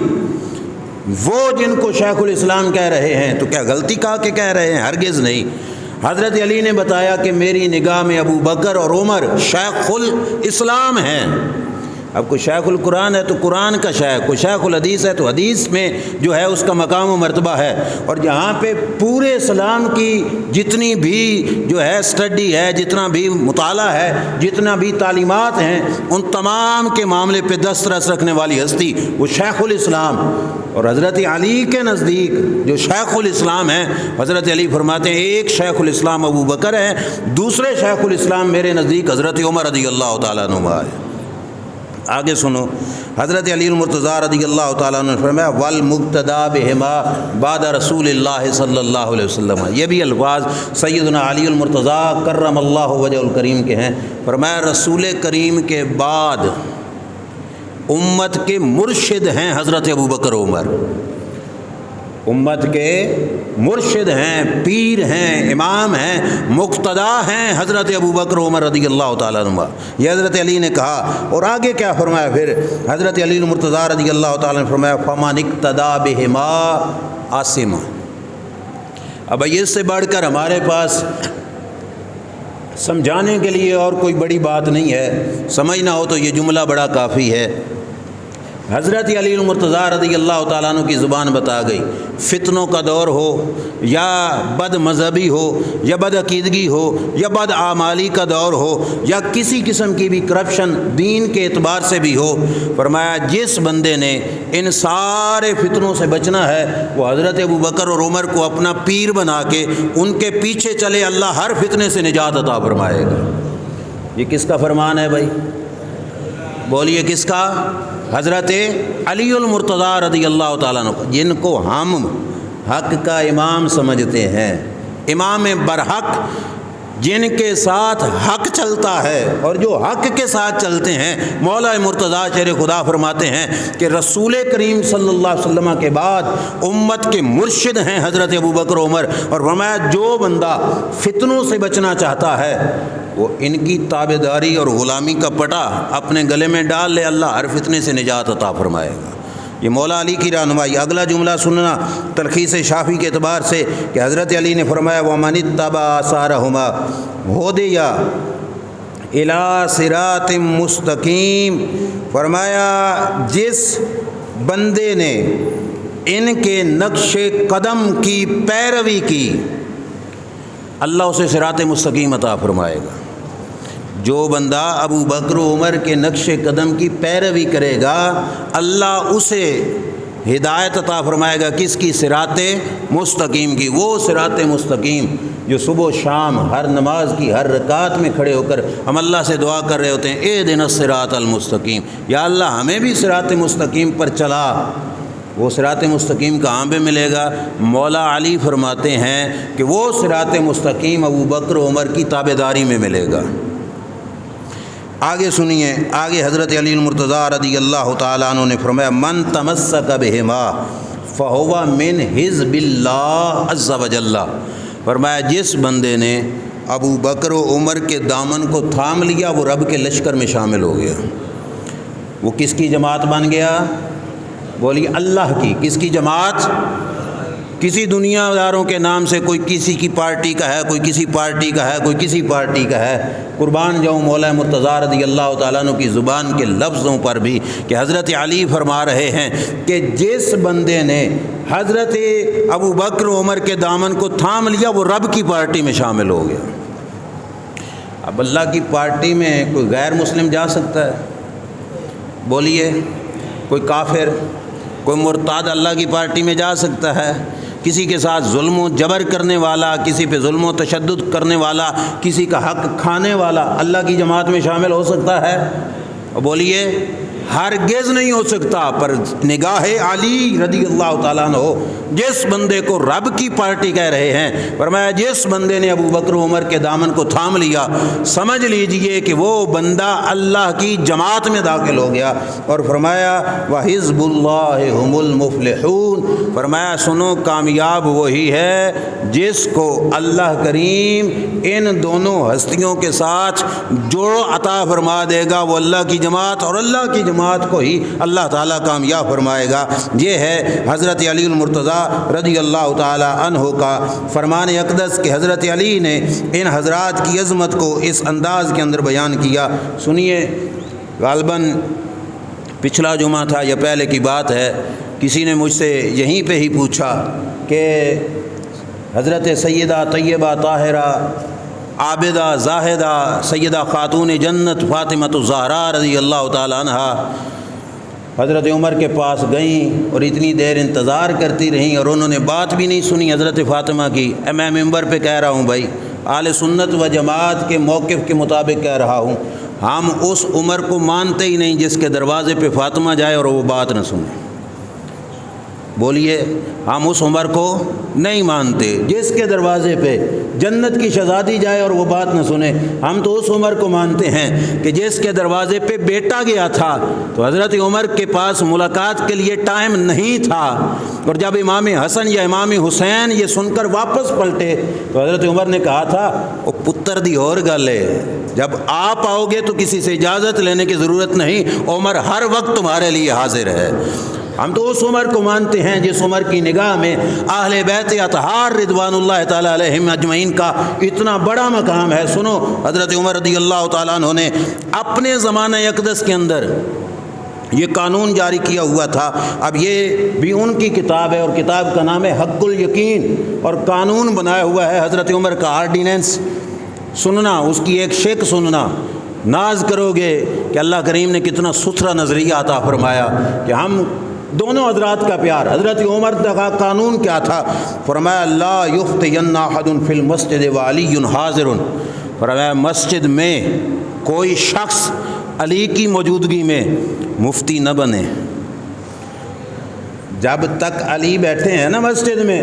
وہ جن کو شیخ الاسلام کہہ رہے ہیں تو کیا غلطی کہا کہ کہہ رہے ہیں؟ ہرگز نہیں۔ حضرت علی نے بتایا کہ میری نگاہ میں ابو بکر اور عمر شیخ الاسلام ہیں۔ اب کوئی شیخ القرآن ہے تو قرآن کا شیخ، کوئی شیخ الحدیث ہے تو حدیث میں جو ہے اس کا مقام و مرتبہ ہے۔ اور جہاں پہ پورے اسلام کی جتنی بھی جو ہے اسٹڈی ہے، جتنا بھی مطالعہ ہے، جتنا بھی تعلیمات ہیں، ان تمام کے معاملے پہ دسترس رکھنے والی ہستی وہ شیخ الاسلام۔ اور حضرت علی کے نزدیک جو شیخ الاسلام ہیں، حضرت علی فرماتے ہیں ایک شیخ الاسلام ابو بکر ہے، دوسرے شیخ الاسلام میرے نزدیک حضرت عمر رضی اللہ تعالیٰ عنہ ہے۔ آگے سنو، حضرت علی المرتضیٰ رضی اللہ تعالیٰ عنہ نے فرمایا والمقتدی بہما بعد رسول اللہ صلی اللہ علیہ وسلم، یہ بھی الفاظ سیدنا علی المرتضیٰ کرم اللہ وجہ الکریم کے ہیں۔ فرمایا رسول کریم کے بعد امت کے مرشد ہیں حضرت ابو بکر عمر۔ امت کے مرشد ہیں، پیر ہیں، امام ہیں، مقتدا ہیں حضرت ابو بکر عمر رضی اللہ تعالیٰ عنہ۔ یہ حضرت علی نے کہا، اور آگے کیا فرمایا پھر حضرت علی المرتضیٰ رضی اللہ تعالیٰ نے فرمایا فمن اقتدی بہما عاصم۔ اب اس سے بڑھ کر ہمارے پاس سمجھانے کے لیے اور کوئی بڑی بات نہیں ہے، سمجھنا ہو تو یہ جملہ بڑا کافی ہے۔ حضرت علی المرتضیٰ رضی اللہ تعالیٰ عنہ کی زبان بتا گئی، فتنوں کا دور ہو یا بد مذہبی ہو یا بد عقیدگی ہو یا بد اعمالی کا دور ہو یا کسی قسم کی بھی کرپشن دین کے اعتبار سے بھی ہو، فرمایا جس بندے نے ان سارے فتنوں سے بچنا ہے وہ حضرت ابو بکر اور عمر کو اپنا پیر بنا کے ان کے پیچھے چلے، اللہ ہر فتنے سے نجات عطا فرمائے گا۔ یہ کس کا فرمان ہے بھائی؟ بولیے کس کا؟ حضرت علی المرتضیٰ رضی اللہ تعالیٰ عنہ، جن کو ہم حق کا امام سمجھتے ہیں، امام برحق، جن کے ساتھ حق چلتا ہے اور جو حق کے ساتھ چلتے ہیں۔ مولا مرتضیٰ شیر خدا فرماتے ہیں کہ رسول کریم صلی اللہ علیہ وسلم کے بعد امت کے مرشد ہیں حضرت ابو بکر عمر، اور فرمایا جو بندہ فتنوں سے بچنا چاہتا ہے وہ ان کی تابعداری اور غلامی کا پٹا اپنے گلے میں ڈال لے، اللہ ہر فتنے سے نجات عطا فرمائے گا۔ یہ مولا علی کی رہنمائی۔ اگلا جملہ سننا تلخیص شافی کے اعتبار سے کہ حضرت علی نے فرمایا وَمَنِ اتَّبَعَ آثَارَهُمَا هُدِیَ إِلَىٰ صِرَاطٍ مُسْتَقِیمٍ، فرمایا جس بندے نے ان کے نقش قدم کی پیروی کی اللہ اسے صراط مستقیم عطا فرمائے گا۔ جو بندہ ابو بکر و عمر کے نقش قدم کی پیروی کرے گا اللہ اسے ہدایت عطا فرمائے گا، کس کی؟ صراط مستقیم کی۔ وہ صراط مستقیم جو صبح و شام ہر نماز کی ہر رکعت میں کھڑے ہو کر ہم اللہ سے دعا کر رہے ہوتے ہیں، اہدنا الصراط المستقیم، یا اللہ ہمیں بھی صراط مستقیم پر چلا۔ وہ صراط مستقیم کہاں پہ ملے گا؟ مولا علی فرماتے ہیں کہ وہ صراط مستقیم ابو بکر و عمر کی تابعداری میں ملے گا۔ آگے سنیے، آگے حضرت علی المرتضیٰ رضی اللہ تعالیٰ عنہ نے فرمایا من تمسک بہما فہو من حزب اللہ عز وجل، فرمایا جس بندے نے ابو بکر و عمر کے دامن کو تھام لیا وہ رب کے لشکر میں شامل ہو گیا۔ وہ کس کی جماعت بن گیا؟ بولیے اللہ کی۔ کس کی جماعت؟ کسی دنیا داروں کے نام سے، کوئی کسی کی پارٹی کا ہے، کوئی کسی پارٹی کا ہے، کوئی کسی پارٹی کا ہے۔ قربان جاؤں مولا مرتضیٰ رضی اللہ تعالیٰ عنہ کی زبان کے لفظوں پر بھی کہ حضرت علی فرما رہے ہیں کہ جس بندے نے حضرت ابو بکر عمر کے دامن کو تھام لیا وہ رب کی پارٹی میں شامل ہو گیا۔ اب اللہ کی پارٹی میں کوئی غیر مسلم جا سکتا ہے؟ بولیے، کوئی کافر، کوئی مرتاد اللہ کی پارٹی میں جا سکتا ہے؟ کسی کے ساتھ ظلم و جبر کرنے والا، کسی پہ ظلم و تشدد کرنے والا، کسی کا حق کھانے والا اللہ کی جماعت میں شامل ہو سکتا ہے؟ بولیے ہرگز نہیں ہو سکتا۔ پر نگاہ علی رضی اللہ تعالیٰ عنہ جس بندے کو رب کی پارٹی کہہ رہے ہیں، فرمایا جس بندے نے ابو بکر عمر کے دامن کو تھام لیا سمجھ لیجئے کہ وہ بندہ اللہ کی جماعت میں داخل ہو گیا۔ اور فرمایا وَحِزْبُ اللَّهِ هُمُ الْمُفْلِحُونَ، فرمایا سنو کامیاب وہی ہے جس کو اللہ کریم ان دونوں ہستیوں کے ساتھ جوڑ عطا فرما دے گا، وہ اللہ کی جماعت، اور اللہ کی جماعت کو ہی اللہ تعالیٰ کامیاب فرمائے گا۔ یہ ہے حضرت علی المرتضیٰ رضی اللہ تعالیٰ عنہ کا فرمان اقدس کہ حضرت علی نے ان حضرات کی عظمت کو اس انداز کے اندر بیان کیا۔ سنیے، غالباً پچھلا جمعہ تھا یا پہلے کی بات ہے، کسی نے مجھ سے یہیں پہ ہی پوچھا کہ حضرت سیدہ طیبہ طاہرہ عابدہ زاہدہ سیدہ خاتون جنت فاطمۃ الزہراء رضی اللہ تعالیٰ عنہا حضرت عمر کے پاس گئیں اور اتنی دیر انتظار کرتی رہیں اور انہوں نے بات بھی نہیں سنی حضرت فاطمہ کی۔ میں ممبر پہ کہہ رہا ہوں بھائی، اہل سنت و جماعت کے موقف کے مطابق کہہ رہا ہوں، ہم اس عمر کو مانتے ہی نہیں جس کے دروازے پہ فاطمہ جائے اور وہ بات نہ سنے۔ بولیے ہم اس عمر کو نہیں مانتے جس کے دروازے پہ جنت کی شہزادی جائے اور وہ بات نہ سنے. ہم تو اس عمر کو مانتے ہیں کہ جس کے دروازے پہ بیٹا گیا تھا تو حضرت عمر کے پاس ملاقات کے لیے ٹائم نہیں تھا، اور جب امام حسن یا امام حسین یہ سن کر واپس پلٹے تو حضرت عمر نے کہا تھا وہ پتر دی اور گل ہے، جب آپ آؤ گے تو کسی سے اجازت لینے کی ضرورت نہیں، عمر ہر وقت تمہارے لیے حاضر ہے. ہم تو اس عمر کو مانتے ہیں جس عمر کی نگاہ میں اہل بیت اطہار رضوان اللہ تعالی علیہم اجمعین کا اتنا بڑا مقام ہے. سنو، حضرت عمر رضی اللہ تعالیٰ عنہ نے اپنے زمانہ اقدس کے اندر یہ قانون جاری کیا ہوا تھا. اب یہ بھی ان کی کتاب ہے اور کتاب کا نام ہے حق الیقین، اور قانون بنایا ہوا ہے حضرت عمر کا آرڈیننس. سننا، اس کی ایک شک سننا، ناز کرو گے کہ اللہ کریم نے کتنا ستھرا نظریہ عطا فرمایا کہ ہم دونوں حضرات کا پیار. حضرت عمر کا قانون کیا تھا؟ فرمایا لا یفتین احد فی المسجد وعلی حاضر. فرمایا مسجد میں کوئی شخص علی کی موجودگی میں مفتی نہ بنے جب تک علی بیٹھے ہیں نا مسجد میں.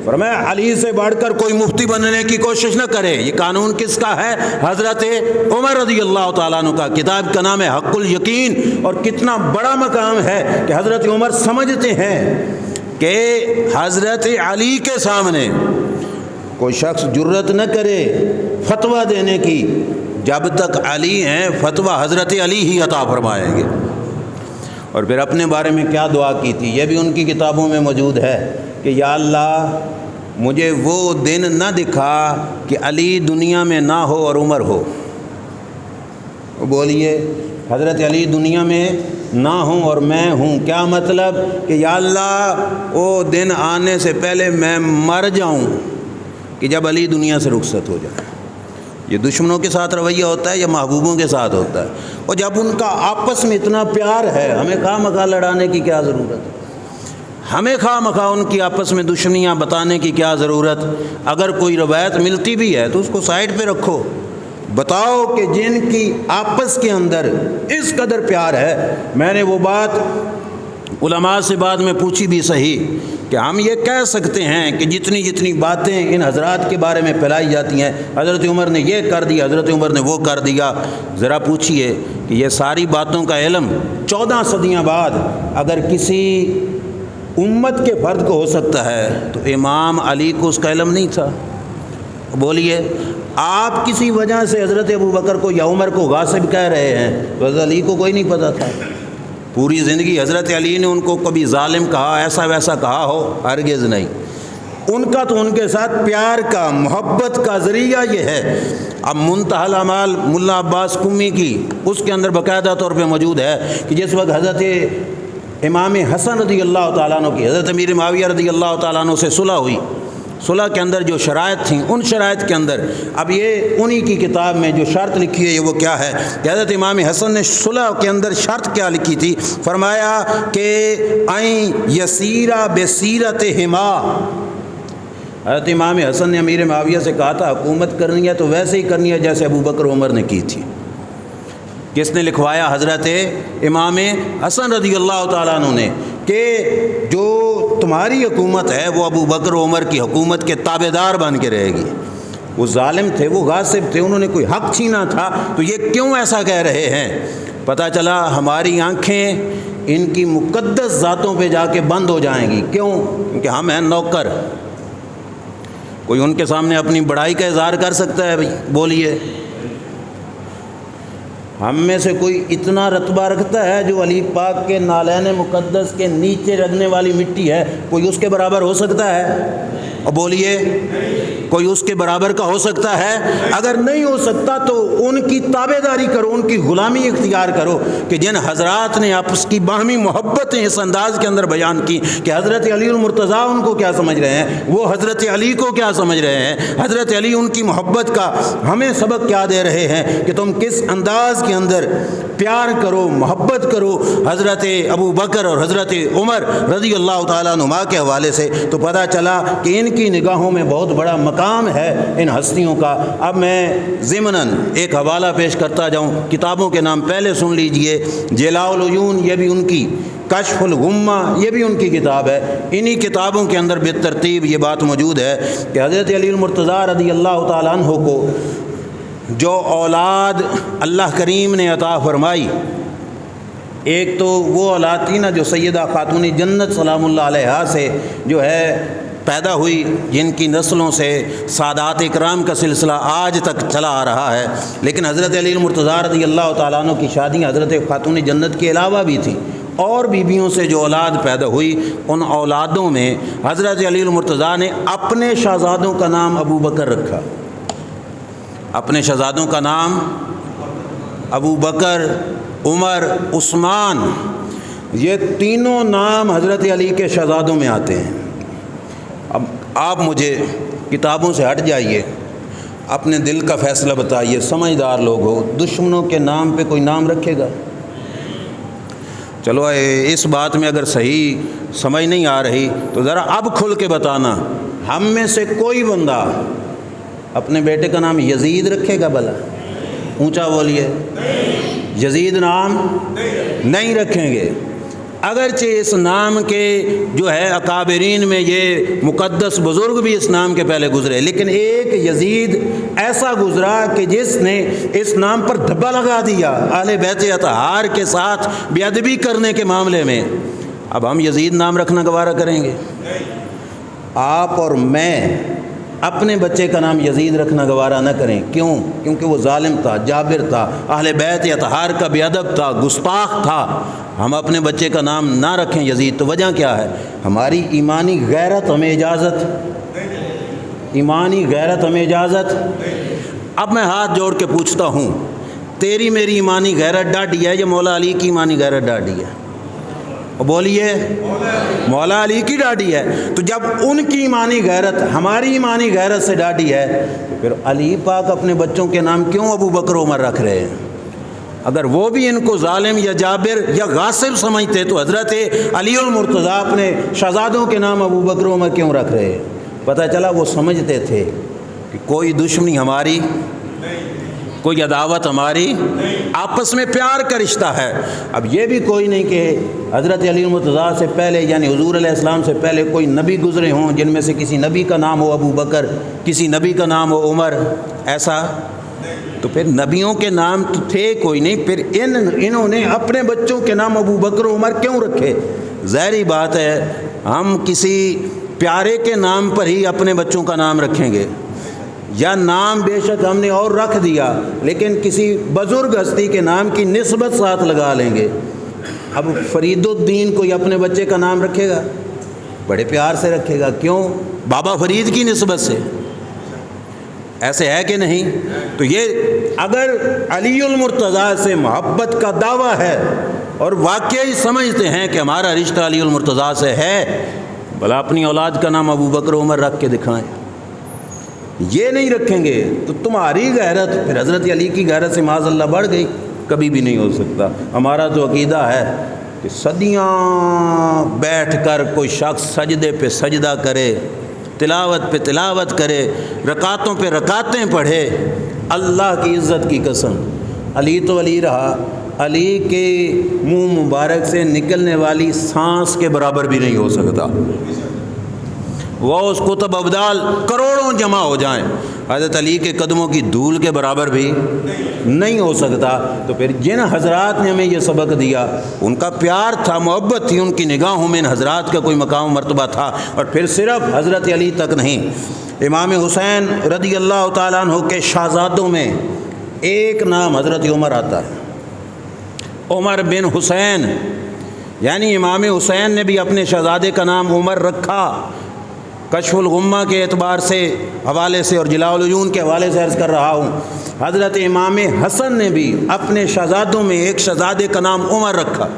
فرمایا علی سے بڑھ کر کوئی مفتی بننے کی کوشش نہ کرے. یہ قانون کس کا ہے؟ حضرت عمر رضی اللہ تعالیٰ عنہ کا. کتاب کا نام ہے حق الیقین، اور کتنا بڑا مقام ہے کہ حضرت عمر سمجھتے ہیں کہ حضرت علی کے سامنے کوئی شخص جرت نہ کرے فتویٰ دینے کی جب تک علی ہیں. فتویٰ حضرت علی ہی عطا فرمائیں گے. اور پھر اپنے بارے میں کیا دعا کی تھی یہ بھی ان کی کتابوں میں موجود ہے کہ یا اللہ مجھے وہ دن نہ دکھا کہ علی دنیا میں نہ ہو اور عمر ہو. بولیے حضرت علی دنیا میں نہ ہوں اور میں ہوں. کیا مطلب؟ کہ یا اللہ وہ دن آنے سے پہلے میں مر جاؤں کہ جب علی دنیا سے رخصت ہو جائے. یہ دشمنوں کے ساتھ رویہ ہوتا ہے یا محبوبوں کے ساتھ ہوتا ہے؟ اور جب ان کا آپس میں اتنا پیار ہے ہمیں خواہ مخواہ لڑانے کی کیا ضرورت ہے؟ ہمیں خواہ مخواہ ان کی آپس میں دشمنیاں بتانے کی کیا ضرورت؟ اگر کوئی روایت ملتی بھی ہے تو اس کو سائڈ پہ رکھو. بتاؤ کہ جن کی آپس کے اندر اس قدر پیار ہے. میں نے وہ بات علماء سے بعد میں پوچھی بھی صحیح کہ ہم یہ کہہ سکتے ہیں کہ جتنی باتیں ان حضرات کے بارے میں پھیلائی جاتی ہیں حضرت عمر نے یہ کر دیا، حضرت عمر نے وہ کر دیا. ذرا پوچھئے کہ یہ ساری باتوں کا علم 14 صدیاں بعد اگر کسی امت کے فرد کو ہو سکتا ہے تو امام علی کو اس کا علم نہیں تھا. بولیے آپ کسی وجہ سے حضرت ابو بکر کو یا عمر کو غاصب کہہ رہے ہیں تو حضرت علی کو کوئی نہیں پتہ تھا. پوری زندگی حضرت علی نے ان کو کبھی ظالم کہا، ایسا ویسا کہا ہو؟ ہرگز نہیں. ان کا تو ان کے ساتھ پیار کا، محبت کا ذریعہ یہ ہے. اب منتہی الاعمال ملا عباس قمی کی اس کے اندر باقاعدہ طور پہ موجود ہے کہ جس وقت حضرت امام حسن رضی اللہ تعالیٰ عنہ کی حضرت امیر معاویہ رضی اللہ تعالیٰ عنہ سے صلح ہوئی، صلح کے اندر جو شرائط تھیں ان شرائط کے اندر اب یہ انہی کی کتاب میں جو شرط لکھی ہے یہ وہ کیا ہے کہ حضرت امام حسن نے صلح کے اندر شرط کیا لکھی تھی؟ فرمایا کہ این یسیرہ بسیرتہما. حضرت امام حسن نے امیر معاویہ سے کہا تھا حکومت کرنی ہے تو ویسے ہی کرنی ہے جیسے ابو بکر عمر نے کی تھی. کس نے لکھوایا؟ حضرت امام حسن رضی اللہ تعالیٰ عنہ نے کہ جو تمہاری حکومت ہے وہ ابو بکر عمر کی حکومت کے تابع دار بن کے رہے گی. وہ ظالم تھے، وہ غاصب تھے، انہوں نے کوئی حق چھینا تھا تو یہ کیوں ایسا کہہ رہے ہیں؟ پتہ چلا ہماری آنکھیں ان کی مقدس ذاتوں پہ جا کے بند ہو جائیں گی. کیوں؟ کیونکہ ہم ہیں نوکر. کوئی ان کے سامنے اپنی بڑائی کا اظہار کر سکتا ہے؟ بھائی بولیے ہم میں سے کوئی اتنا رتبہ رکھتا ہے جو علی پاک کے نالین مقدس کے نیچے رگنے والی مٹی ہے، کوئی اس کے برابر ہو سکتا ہے؟ اور بولیے کوئی اس کے برابر کا ہو سکتا ہے؟ اگر نہیں ہو سکتا تو ان کی تابع داری کرو، ان کی غلامی اختیار کرو کہ جن حضرات نے آپس کی باہمی محبتیں اس انداز کے اندر بیان کی کہ حضرت علی المرتضیٰ ان کو کیا سمجھ رہے ہیں، وہ حضرت علی کو کیا سمجھ رہے ہیں، حضرت علی ان کی محبت کا ہمیں سبق کیا دے رہے ہیں کہ تم کس انداز کے اندر پیار کرو، محبت کرو حضرت ابو بکر اور حضرت عمر رضی اللہ تعالیٰ عنہما کے حوالے سے، تو پتہ چلا کہ ان کی نگاہوں میں بہت بڑا مقام ہے ان ہستیوں کا۔ اب میں ضمناً ایک حوالہ پیش کرتا جاؤں، کتابوں کے نام پہلے سن لیجئے۔ جلاء العیون یہ بھی ان کی، کشف الغمہ یہ بھی ان کی کتاب ہے۔ انہی کتابوں کے اندر بالترتیب یہ بات موجود ہے کہ حضرت علی المرتضیٰ رضی اللہ تعالیٰ عنہ کو جو اولاد اللہ کریم نے عطا فرمائی، ایک تو وہ اولاد تھی نا جو سیدہ خاتون جنت سلام اللہ علیہا سے جو ہے پیدا ہوئی، جن کی نسلوں سے سادات اکرام کا سلسلہ آج تک چلا آ رہا ہے۔ لیکن حضرت علی المرتضیٰ رضی اللہ تعالیٰ عنہ کی شادی حضرت خاتون جنت کے علاوہ بھی تھی، اور بیویوں سے جو اولاد پیدا ہوئی ان اولادوں میں حضرت علی المرتضیٰ نے اپنے شہزادوں کا نام ابو بکر رکھا۔ اپنے شہزادوں کا نام ابو بکر، عمر، عثمان، یہ تینوں نام حضرت علی کے شہزادوں میں آتے ہیں۔ اب آپ مجھے کتابوں سے ہٹ جائیے، اپنے دل کا فیصلہ بتائیے، سمجھدار لوگ ہو، دشمنوں کے نام پہ کوئی نام رکھے گا؟ چلو اس بات میں اگر صحیح سمجھ نہیں آ رہی تو ذرا اب کھل کے بتانا، ہم میں سے کوئی بندہ اپنے بیٹے کا نام یزید رکھے گا بھلا؟ اونچا بولیے، یزید نام نہیں رکھیں گے، اگرچہ اس نام کے جو ہے اکابرین میں یہ مقدس بزرگ بھی اس نام کے پہلے گزرے، لیکن ایک یزید ایسا گزرا کہ جس نے اس نام پر دھبا لگا دیا اہل بیت اطہار کے ساتھ بے ادبی کرنے کے معاملے میں۔ اب ہم یزید نام رکھنا گوارا کریں گے؟ آپ اور میں اپنے بچے کا نام یزید رکھنا گوارا نہ کریں۔ کیوں؟ کیونکہ وہ ظالم تھا، جابر تھا، اہل بیت اطہار کا بے ادب تھا، گستاخ تھا۔ ہم اپنے بچے کا نام نہ رکھیں یزید، تو وجہ کیا ہے؟ ہماری ایمانی غیرت ہمیں اجازت، ایمانی غیرت ہمیں اجازت۔ اب میں ہاتھ جوڑ کے پوچھتا ہوں، تیری میری ایمانی غیرت ڈاڈی ہے یا مولا علی کی ایمانی غیرت ڈاڈی ہے؟ بولیے، مولا علی کی ڈاڈی ہے۔ تو جب ان کی ایمانی غیرت ہماری ایمانی غیرت سے ڈاڈی ہے تو پھر علی پاک اپنے بچوں کے نام کیوں ابو بکر عمر رکھ رہے ہیں؟ اگر وہ بھی ان کو ظالم یا جابر یا غاصب سمجھتے تو حضرت علی المرتضیٰ اپنے شہزادوں کے نام ابو بکر عمر کیوں رکھ رہے ہیں؟ پتہ چلا وہ سمجھتے تھے کہ کوئی دشمنی ہماری، کوئی عداوت ہماری، آپس میں پیار کا رشتہ ہے۔ اب یہ بھی کوئی نہیں کہ حضرت علی المرتضیٰ سے پہلے یعنی حضور علیہ السلام سے پہلے کوئی نبی گزرے ہوں جن میں سے کسی نبی کا نام ہو ابو بکر، کسی نبی کا نام ہو عمر، ایسا؟ تو پھر نبیوں کے نام تو تھے کوئی نہیں، پھر انہوں نے اپنے بچوں کے نام ابو بکر عمر کیوں رکھے؟ ظاہری بات ہے ہم کسی پیارے کے نام پر ہی اپنے بچوں کا نام رکھیں گے، یا نام بے شک ہم نے اور رکھ دیا لیکن کسی بزرگ ہستی کے نام کی نسبت ساتھ لگا لیں گے۔ اب فرید الدین کوئی اپنے بچے کا نام رکھے گا؟ بڑے پیار سے رکھے گا، کیوں؟ بابا فرید کی نسبت سے، ایسے ہے کہ نہیں؟ تو یہ اگر علی المرتضیٰ سے محبت کا دعویٰ ہے اور واقعی سمجھتے ہیں کہ ہمارا رشتہ علی المرتضیٰ سے ہے، بھلا اپنی اولاد کا نام ابو بکر عمر رکھ کے دکھائیں۔ یہ نہیں رکھیں گے تو تمہاری غیرت پھر حضرت علی کی غیرت سے معاذ اللہ بڑھ گئی، کبھی بھی نہیں ہو سکتا۔ ہمارا تو عقیدہ ہے کہ صدیاں بیٹھ کر کوئی شخص سجدے پہ سجدہ کرے، تلاوت پہ تلاوت کرے، رکعتوں پہ رکعتیں پڑھے، اللہ کی عزت کی قسم علی تو علی رہا، علی کے منہ مبارک سے نکلنے والی سانس کے برابر بھی نہیں ہو سکتا۔ وہ اس کتب ابدال کروڑوں جمع ہو جائیں، حضرت علی کے قدموں کی دھول کے برابر بھی نہیں ہو سکتا۔ تو پھر جن حضرات نے ہمیں یہ سبق دیا ان کا پیار تھا، محبت تھی، ان کی نگاہوں میں ان حضرات کا کوئی مقام و مرتبہ تھا۔ اور پھر صرف حضرت علی تک نہیں، امام حسین رضی اللہ تعالیٰ عنہ کے شہزادوں میں ایک نام حضرت عمر آتا ہے، عمر بن حسین، یعنی امام حسین نے بھی اپنے شہزادے کا نام عمر رکھا۔ کشف الغمہ کے اعتبار سے حوالے سے اور جلاء العیون کے حوالے سے عرض کر رہا ہوں، حضرت امام حسن نے بھی اپنے شہزادوں میں ایک شہزادے کا نام عمر رکھا۔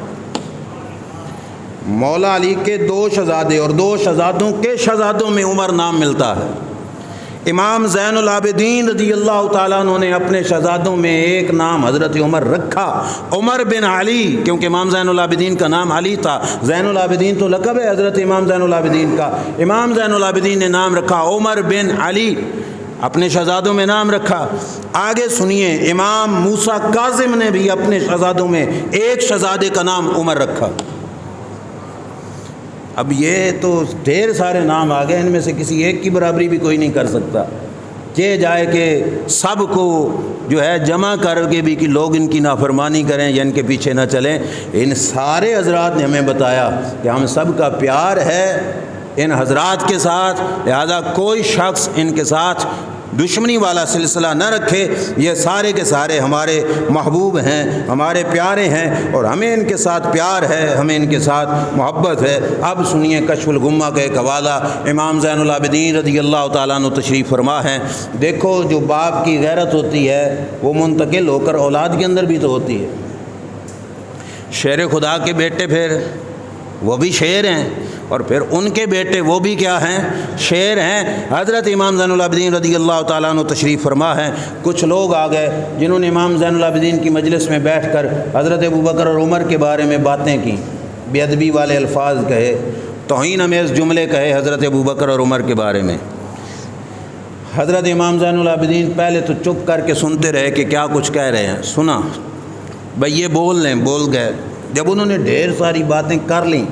مولا علی کے 2 شہزادے اور 2 شہزادوں کے شہزادوں میں عمر نام ملتا ہے۔ امام زین العابدین رضی اللہ تعالیٰ عنہ نے اپنے شہزادوں میں ایک نام حضرت عمر رکھا، عمر بن علی، کیونکہ امام زین العابدین کا نام علی تھا۔ زین العابدین تو لقب ہے حضرت امام زین العابدین کا۔ امام زین العابدین نے نام رکھا عمر بن علی، اپنے شہزادوں میں نام رکھا۔ آگے سنیے، امام موسیٰ کاظم نے بھی اپنے شہزادوں میں ایک شہزادے کا نام عمر رکھا۔ اب یہ تو ڈھیر سارے نام آ گئے، ان میں سے کسی ایک کی برابری بھی کوئی نہیں کر سکتا، کہ جائے کہ سب کو جو ہے جمع کر کے بھی کہ لوگ ان کی نافرمانی کریں یا ان کے پیچھے نہ چلیں۔ ان سارے حضرات نے ہمیں بتایا کہ ہم سب کا پیار ہے ان حضرات کے ساتھ، لہذا کوئی شخص ان کے ساتھ دشمنی والا سلسلہ نہ رکھے۔ یہ سارے کے سارے ہمارے محبوب ہیں، ہمارے پیارے ہیں، اور ہمیں ان کے ساتھ پیار ہے، ہمیں ان کے ساتھ محبت ہے۔ اب سنیے کشف الغمہ کا ایک حوالہ، امام زین العابدین رضی اللہ تعالیٰ عنہ تشریف فرما ہے۔ دیکھو جو باپ کی غیرت ہوتی ہے وہ منتقل ہو کر اولاد کے اندر بھی تو ہوتی ہے۔ شیر خدا کے بیٹے پھر وہ بھی شیر ہیں، اور پھر ان کے بیٹے وہ بھی کیا ہیں؟ شیر ہیں۔ حضرت امام زین العابدین رضی اللہ تعالیٰ عنہ تشریف فرما ہے۔ کچھ لوگ آ گئے جنہوں نے امام زین العابدین کی مجلس میں بیٹھ کر حضرت ابوبکر اور عمر کے بارے میں باتیں کی، بے ادبی والے الفاظ کہے، توہین امیز جملے کہے حضرت ابوبکر اور عمر کے بارے میں۔ حضرت امام زین العابدین پہلے تو چپ کر کے سنتے رہے کہ کیا کچھ کہہ رہے ہیں، سنا بھئی یہ بول لیں، بول گئے۔ جب انہوں نے ڈھیر ساری باتیں کر لیں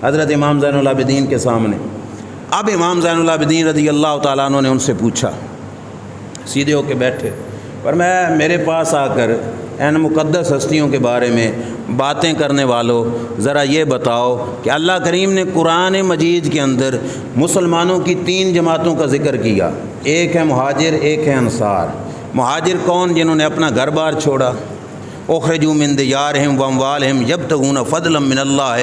حضرت امام زین العابدین کے سامنے، اب امام زین العابدین رضی اللہ تعالیٰ عنہ نے ان سے پوچھا، سیدھے ہو کے بیٹھے، فرمایا میرے پاس آ کر ان مقدس ہستیوں کے بارے میں باتیں کرنے والوں ذرا یہ بتاؤ کہ اللہ کریم نے قرآن مجید کے اندر مسلمانوں کی 3 جماعتوں کا ذکر کیا، ایک ہے مہاجر، ایک ہے انصار۔ مہاجر کون؟ جنہوں نے اپنا گھر بار چھوڑا، اخرجوا من دیارہم واموالہم یبتغون فضلا من اللہ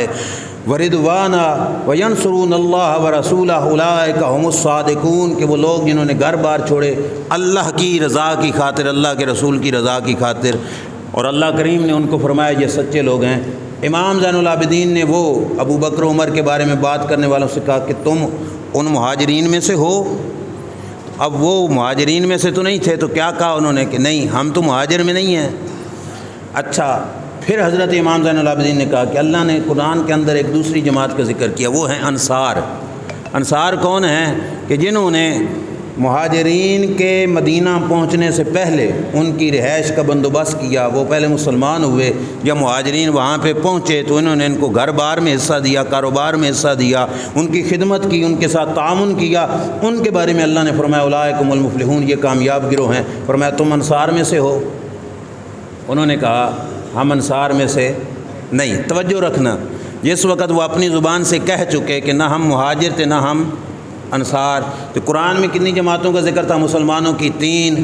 ورضوانا وینصرون اللہ ورسولہ اولئک هم الصادقون، کہ وہ لوگ جنہوں نے گھر بار چھوڑے اللہ کی رضا کی خاطر، اللہ کے رسول کی رضا کی خاطر، اور اللہ کریم نے ان کو فرمایا یہ سچے لوگ ہیں۔ امام زین العابدین نے وہ ابو بکر عمر کے بارے میں بات کرنے والوں سے کہا کہ تم ان مہاجرین میں سے ہو؟ اب وہ مہاجرین میں سے تو نہیں تھے، تو کیا کہا انہوں نے کہ نہیں ہم تو مہاجر میں نہیں ہیں۔ اچھا، پھر حضرت امام زین العابدین نے کہا کہ اللہ نے قرآن کے اندر ایک دوسری جماعت کا ذکر کیا، وہ ہیں انصار۔ انصار کون ہیں؟ کہ جنہوں نے مہاجرین کے مدینہ پہنچنے سے پہلے ان کی رہائش کا بندوبست کیا، وہ پہلے مسلمان ہوئے، جب مہاجرین وہاں پہ پہنچے تو انہوں نے ان کو گھر بار میں حصہ دیا، کاروبار میں حصہ دیا، ان کی خدمت کی، ان کے ساتھ تعاون کیا۔ ان کے بارے میں اللہ نے فرمایا اولئک هم المفلحون، یہ کامیاب گروہ ہیں۔ فرمایا تم انصار میں سے ہو؟ انہوں نے کہا ہم انصار میں سے نہیں۔ توجہ رکھنا، جس وقت وہ اپنی زبان سے کہہ چکے کہ نہ ہم مہاجر تھے نہ ہم انصار، تو قرآن میں کتنی جماعتوں کا ذکر تھا؟ مسلمانوں کی 3۔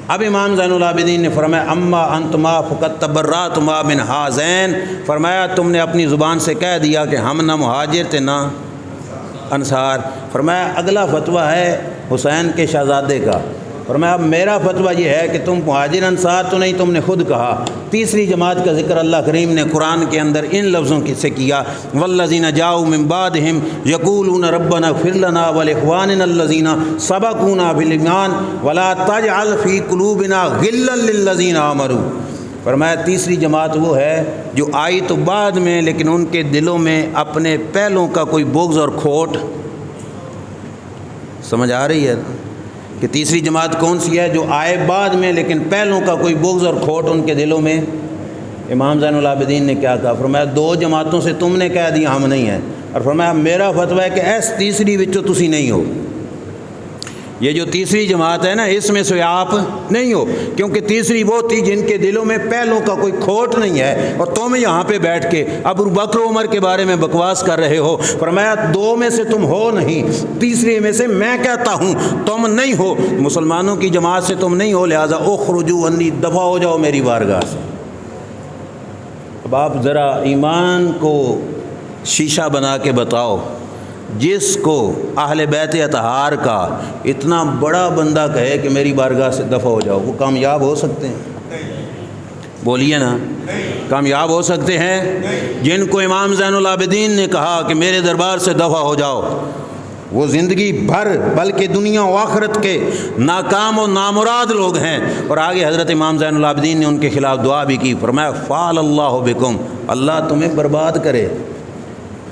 اب امام زین العابدین نے فرمایا اما انتما فقد تبرأتما من ہذین، فرمایا تم نے اپنی زبان سے کہہ دیا کہ ہم نہ مہاجر تھے نہ انصار۔ فرمایا اگلا فتویٰ ہے حسین کے شہزادے کا۔ فرمایا اب میرا فتویٰ یہ ہے کہ تم مہاجر انصار تو نہیں، تم نے خود کہا۔ تیسری جماعت کا ذکر اللہ کریم نے قرآن کے اندر ان لفظوں سے کیا، والذین جاؤوا من بعدہم یقولون ربنا اغفر لنا ولاخواننا الذین سبقونا بالایمان ولا تجعل فی قلوبنا غلا للذین آمنوا۔ فرمایا تیسری جماعت وہ ہے جو آئی تو بعد میں، لیکن ان کے دلوں میں اپنے پہلوں کا کوئی بغض اور کھوٹ۔ سمجھ آ رہی ہے کہ تیسری جماعت کون سی ہے؟ جو آئے بعد میں لیکن پہلوں کا کوئی بغض اور کھوٹ ان کے دلوں میں۔ امام زین العابدین نے کیا کہا؟ فرمایا 2 جماعتوں سے تم نے کہہ دیا ہم نہیں ہیں، اور فرمایا میرا فتویٰ ہے کہ ایس تیسری وچوں تسی نہیں ہو۔ یہ جو تیسری جماعت ہے نا، اس میں سے آپ نہیں ہو، کیونکہ تیسری وہ تھی جن کے دلوں میں پہلوں کا کوئی کھوٹ نہیں ہے، اور تم یہاں پہ بیٹھ کے ابو بکر عمر کے بارے میں بکواس کر رہے ہو۔ فرمایا 2 میں سے تم ہو نہیں، تیسری میں سے میں کہتا ہوں تم نہیں ہو، مسلمانوں کی جماعت سے تم نہیں ہو، لہذا اخرجوا انی، دفع ہو جاؤ میری بارگاہ سے۔ اب آپ ذرا ایمان کو شیشہ بنا کے بتاؤ، جس کو اہل بیت اطہار کا اتنا بڑا بندہ کہے کہ میری بارگاہ سے دفع ہو جاؤ، وہ کامیاب ہو سکتے ہیں؟ بولیے نا، کامیاب ہو سکتے ہیں؟ جن کو امام زین العابدین نے کہا کہ میرے دربار سے دفع ہو جاؤ، وہ زندگی بھر بلکہ دنیا و آخرت کے ناکام و نامراد لوگ ہیں۔ اور آگے حضرت امام زین العابدین نے ان کے خلاف دعا بھی کی، فرمایا فعل اللہ بکم، اللہ تمہیں برباد کرے،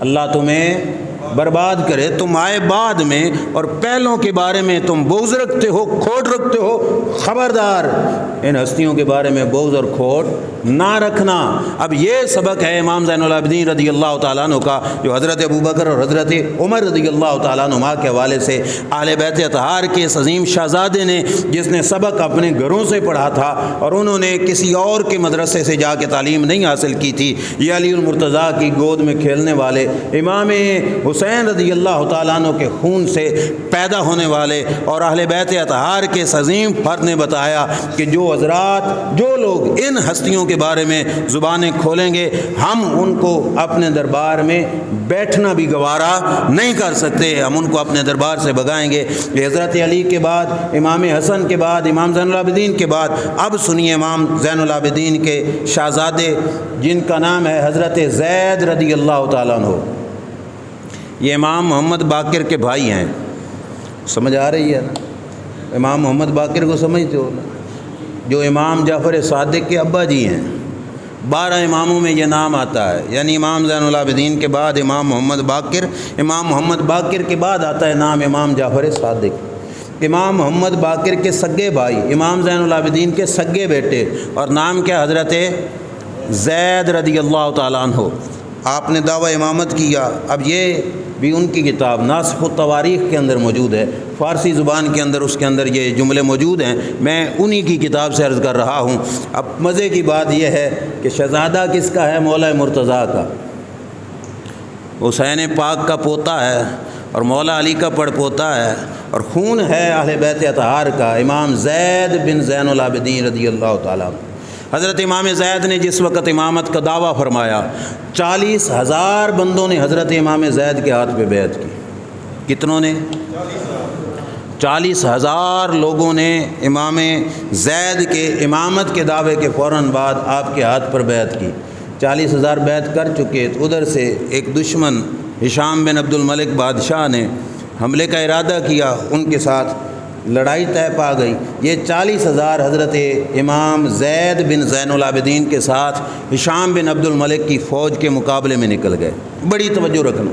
اللہ تمہیں برباد کرے، تم آئے بعد میں اور پہلوں کے بارے میں تم بغض رکھتے ہو، کھوٹ رکھتے ہو، خبردار ان ہستیوں کے بارے میں بغض اور کھوٹ نہ رکھنا۔ اب یہ سبق ہے امام زین العابدین رضی اللہ تعالیٰ عنہ کا، جو حضرت ابوبکر اور حضرت عمر رضی اللہ تعالیٰ عنہما کے حوالے سے اہل بیت اطہار کے اس عظیم شہزادے نے، جس نے سبق اپنے گھروں سے پڑھا تھا اور انہوں نے کسی اور کے مدرسے سے جا کے تعلیم نہیں حاصل کی تھی، یہ علی المرتضیٰ کی گود میں کھیلنے والے امام حسین رضی اللہ تعالیٰ عنہ کے خون سے پیدا ہونے والے اور اہل بیت اطہار کے اس عظیم فرد نے بتایا کہ جو حضرات، جو لوگ ان ہستیوں کے بارے میں زبانیں کھولیں گے، ہم ان کو اپنے دربار میں بیٹھنا بھی گوارا نہیں کر سکتے، ہم ان کو اپنے دربار سے بھگائیں گے۔ حضرت علی کے بعد، امام حسن کے بعد، امام زین العابدین کے بعد اب سنیے امام زین العابدین کے شہزادے جن کا نام ہے حضرت زید رضی اللہ تعالیٰ عنہ۔ یہ امام محمد باقر کے بھائی ہیں، سمجھ آ رہی ہے نا؟ امام محمد باقر کو سمجھتے ہو نا، جو امام جعفر صادق کے ابا جی ہیں۔ 12 اماموں میں یہ نام آتا ہے، یعنی امام زین العابدین کے بعد امام محمد باقر، امام محمد باقر کے بعد آتا ہے نام امام جعفر صادق۔ امام محمد باقر کے سگے بھائی، امام زین العابدین کے سگے بیٹے، اور نام کیا؟ حضرت زید رضی اللہ تعالیٰ عنہ۔ آپ نے دعوی امامت کیا۔ اب یہ بھی ان کی کتاب ناسخ التواریخ کے اندر موجود ہے، فارسی زبان کے اندر اس کے اندر یہ جملے موجود ہیں، میں انہی کی کتاب سے عرض کر رہا ہوں۔ اب مزے کی بات یہ ہے کہ شہزادہ کس کا ہے؟ مولا مرتضیٰ کا، حسین پاک کا پوتا ہے اور مولا علی کا پڑ پوتا ہے، اور خون ہے اہل بیت اطہار کا، امام زید بن زین العابدین رضی اللہ تعالیٰ عنہ۔ حضرت امام زید نے جس وقت امامت کا دعویٰ فرمایا، 40,000 بندوں نے حضرت امام زید کے ہاتھ پہ بیعت کی۔ کتنوں نے؟ 40,000 لوگوں نے امام زید کے امامت کے دعوے کے فوراً بعد آپ کے ہاتھ پر بیعت کی۔ 40,000 بیعت کر چکے، تو ادھر سے ایک دشمن ہشام بن عبد الملک بادشاہ نے حملے کا ارادہ کیا، ان کے ساتھ لڑائی طے پا گئی۔ یہ 40,000 حضرت امام زید بن زین العابدین کے ساتھ ہشام بن عبد الملک کی فوج کے مقابلے میں نکل گئے۔ بڑی توجہ رکھنا،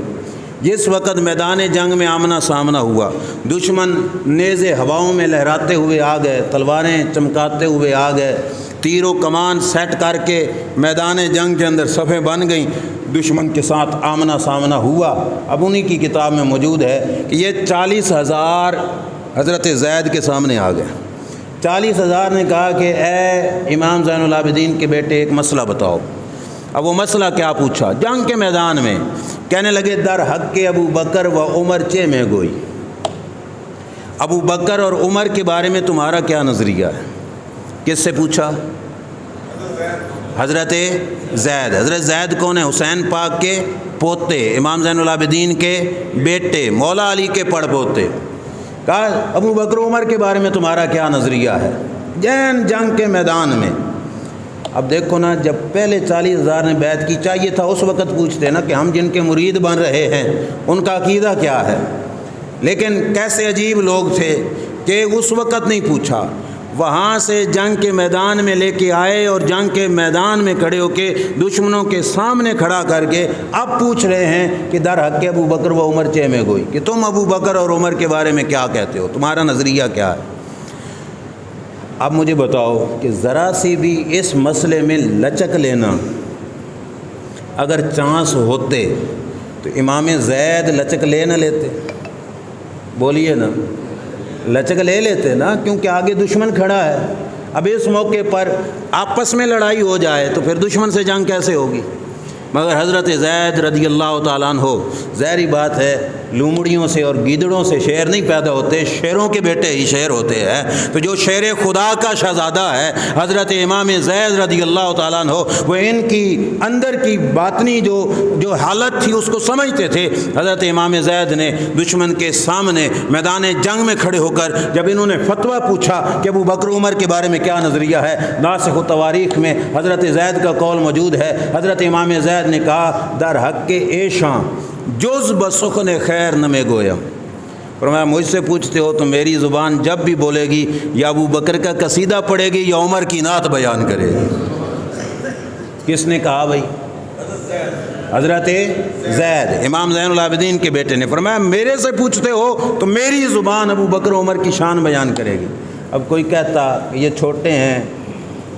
جس وقت میدان جنگ میں آمنا سامنا ہوا، دشمن نیزے ہواؤں میں لہراتے ہوئے آ گئے، تلواریں چمکاتے ہوئے آ گئے، تیر و کمان سیٹ کر کے میدان جنگ کے اندر صفیں بن گئیں، دشمن کے ساتھ آمنا سامنا ہوا۔ اب انہی کی کتاب میں موجود ہے کہ یہ 40,000 حضرت زید کے سامنے آ گئے۔ 40,000 نے کہا کہ اے امام زین العابدین کے بیٹے، ایک مسئلہ بتاؤ۔ اب وہ مسئلہ کیا پوچھا؟ جنگ کے میدان میں کہنے لگے، در حق کے ابو بکر و عمر چے میں گوئی، ابو بکر اور عمر کے بارے میں تمہارا کیا نظریہ ہے؟ کس سے پوچھا؟ حضرت زید۔ حضرت زید کون ہے؟ حسین پاک کے پوتے، امام زین العابدین کے بیٹے، مولا علی کے پڑ پوتے۔ کہا ابو بکر عمر کے بارے میں تمہارا کیا نظریہ ہے جنگ کے میدان میں؟ اب دیکھو نا، جب پہلے 40,000 نے بیعت کی، چاہیے تھا اس وقت پوچھتے نا کہ ہم جن کے مرید بن رہے ہیں ان کا عقیدہ کیا ہے، لیکن کیسے عجیب لوگ تھے کہ اس وقت نہیں پوچھا، وہاں سے جنگ کے میدان میں لے کے آئے اور جنگ کے میدان میں کھڑے ہو کے دشمنوں کے سامنے کھڑا کر کے اب پوچھ رہے ہیں کہ در حق ابو بکر و عمر چے میں گوئی، کہ تم ابو بکر اور عمر کے بارے میں کیا کہتے ہو، تمہارا نظریہ کیا ہے؟ اب مجھے بتاؤ کہ ذرا سی بھی اس مسئلے میں لچک لینا اگر چانس ہوتے تو امام زید لچک لے نہ لیتے؟ بولیے نا، لچک لے لیتے نا، کیونکہ آگے دشمن کھڑا ہے۔ اب اس موقع پر آپس میں لڑائی ہو جائے تو پھر دشمن سے جنگ کیسے ہوگی؟ مگر حضرت زید رضی اللہ تعالیٰ عنہ، ظاہری بات ہے لومڑیوں سے اور گیدڑوں سے شیر نہیں پیدا ہوتے، شیروں کے بیٹے ہی شیر ہوتے ہیں۔ تو جو شیر خدا کا شہزادہ ہے حضرت امام زید رضی اللہ تعالیٰ عنہ، وہ ان کی اندر کی باطنی جو حالت تھی اس کو سمجھتے تھے۔ حضرت امام زید نے دشمن کے سامنے میدان جنگ میں کھڑے ہو کر جب انہوں نے فتویٰ پوچھا کہ ابو بکر عمر کے بارے میں کیا نظریہ ہے، ناسخ التواریخ میں حضرت زید کا قول موجود ہے۔ حضرت امام زید نے کہا، در حق کے ایشاں جز بسخن خیر نہ میں گویم، فرمایا مجھ سے پوچھتے ہو تو میری زبان جب بھی بولے گی یا ابو بکر کا قصیدہ پڑھے گی یا عمر کی نعت بیان کرے گی۔ کس نے کہا بھائی؟ حضرت زید، امام زین العابدین کے بیٹے نے۔ فرمایا میرے سے پوچھتے ہو تو میری زبان ابو بکر عمر کی شان بیان کرے گی۔ اب کوئی کہتا کہ یہ چھوٹے ہیں،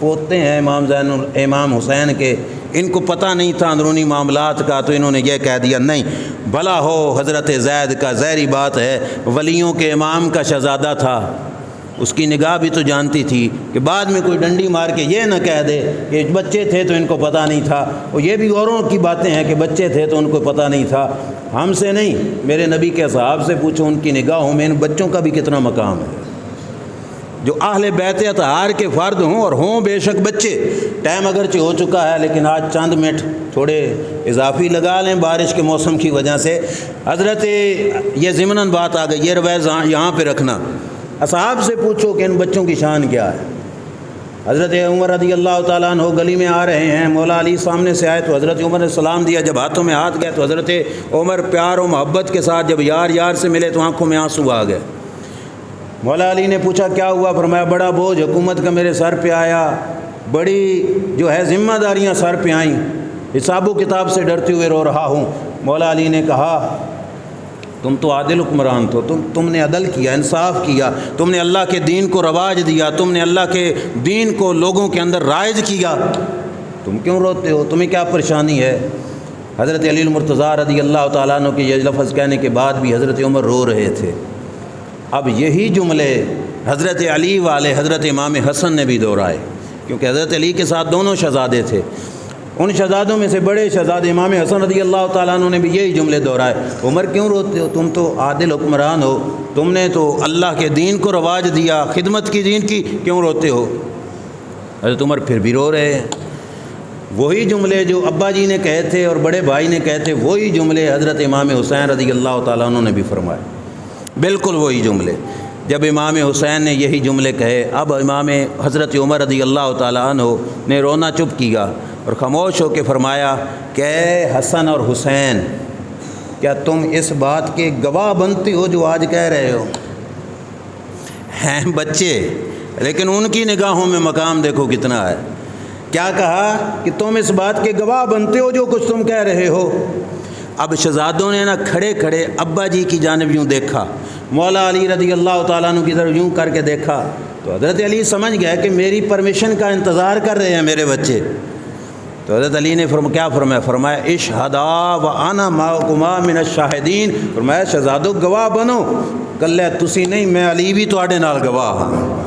پوتے ہیں امام حسین کے، ان کو پتہ نہیں تھا اندرونی معاملات کا، تو انہوں نے یہ کہہ دیا۔ نہیں، بھلا ہو حضرت زید کا، ظاہری بات ہے ولیوں کے امام کا شہزادہ تھا، اس کی نگاہ بھی تو جانتی تھی کہ بعد میں کوئی ڈنڈی مار کے یہ نہ کہہ دے کہ بچے تھے تو ان کو پتہ نہیں تھا۔ اور یہ بھی اوروں کی باتیں ہیں کہ بچے تھے تو ان کو پتہ نہیں تھا، ہم سے نہیں، میرے نبی کے صحاب سے پوچھو، ان کی نگاہوں میں ان بچوں کا بھی کتنا مقام ہے، جو اہل بیت اطہار کے فرد ہوں اور ہوں بے شک بچے۔ ٹائم اگرچہ ہو چکا ہے لیکن آج چند منٹ تھوڑے اضافی لگا لیں بارش کے موسم کی وجہ سے۔ حضرت یہ ضمناً بات آ گئی، یہ روایت یہاں پہ رکھنا، اصحاب سے پوچھو کہ ان بچوں کی شان کیا ہے۔ حضرت عمر رضی اللہ تعالیٰ عنہ گلی میں آ رہے ہیں، مولا علی سامنے سے آئے تو حضرت عمر نے سلام دیا، جب ہاتھوں میں ہاتھ گئے تو حضرت عمر پیار و محبت کے ساتھ جب یار یار سے ملے تو آنکھوں میں آنسو آ گئے۔ مولا علی نے پوچھا کیا ہوا؟ فرمایا بڑا بوجھ حکومت کا میرے سر پہ آیا، بڑی جو ہے ذمہ داریاں سر پہ آئیں، حساب و کتاب سے ڈرتے ہوئے رو رہا ہوں۔ مولا علی نے کہا تم تو عادل حکمران تھو، تم نے عدل کیا، انصاف کیا، تم نے اللہ کے دین کو رواج دیا، تم نے اللہ کے دین کو لوگوں کے اندر رائج کیا، تم کیوں روتے ہو؟ تمہیں کیا پریشانی ہے؟ حضرت علی المرتضیٰ رضی اللہ تعالیٰ عنہ کے یہ لفظ کہنے کے بعد بھی حضرت عمر رو رہے تھے۔ اب یہی جملے حضرت علی والے حضرت امام حسن نے بھی دہرائے، کیونکہ حضرت علی کے ساتھ دونوں شہزادے تھے، ان شہزادوں میں سے بڑے شہزادے امام حسن رضی اللہ تعالیٰ عنہ نے بھی یہی جملے دہرائے، عمر کیوں روتے ہو؟ تم تو عادل حکمران ہو، تم نے تو اللہ کے دین کو رواج دیا، خدمت کی دین کی، کیوں روتے ہو؟ حضرت عمر پھر بھی رو رہے ہیں۔ وہی جملے جو ابا جی نے کہے تھے اور بڑے بھائی نے کہے تھے، وہی جملے حضرت امام حسین رضی اللہ تعالیٰ عنہ نے بھی فرمائے، بالکل وہی جملے۔ جب امام حسین نے یہی جملے کہے، اب امام حضرت عمر رضی اللہ تعالیٰ عنہ نے رونا چپ کیا اور خاموش ہو کے فرمایا کہ اے حسن اور حسین، کیا تم اس بات کے گواہ بنتے ہو جو آج کہہ رہے ہو؟ ہیں بچے لیکن ان کی نگاہوں میں مقام دیکھو کتنا ہے۔ کیا کہا کہ تم اس بات کے گواہ بنتے ہو جو کچھ تم کہہ رہے ہو۔ اب شہزادوں نے کھڑے کھڑے ابا جی کی جانب یوں دیکھا، مولا علی رضی اللہ تعالیٰ عنہ کی طرف یوں کر کے دیکھا، تو حضرت علی سمجھ گئے کہ میری پرمیشن کا انتظار کر رہے ہیں میرے بچے۔ تو حضرت علی نے کیا فرمایا؟ فرمایا اشہدا وانا معکما من الشاہدین، فرمایا شہزادو گواہ بنو، کلے تسی نہیں میں علی بھی تواڈے نال گواہ ہاں،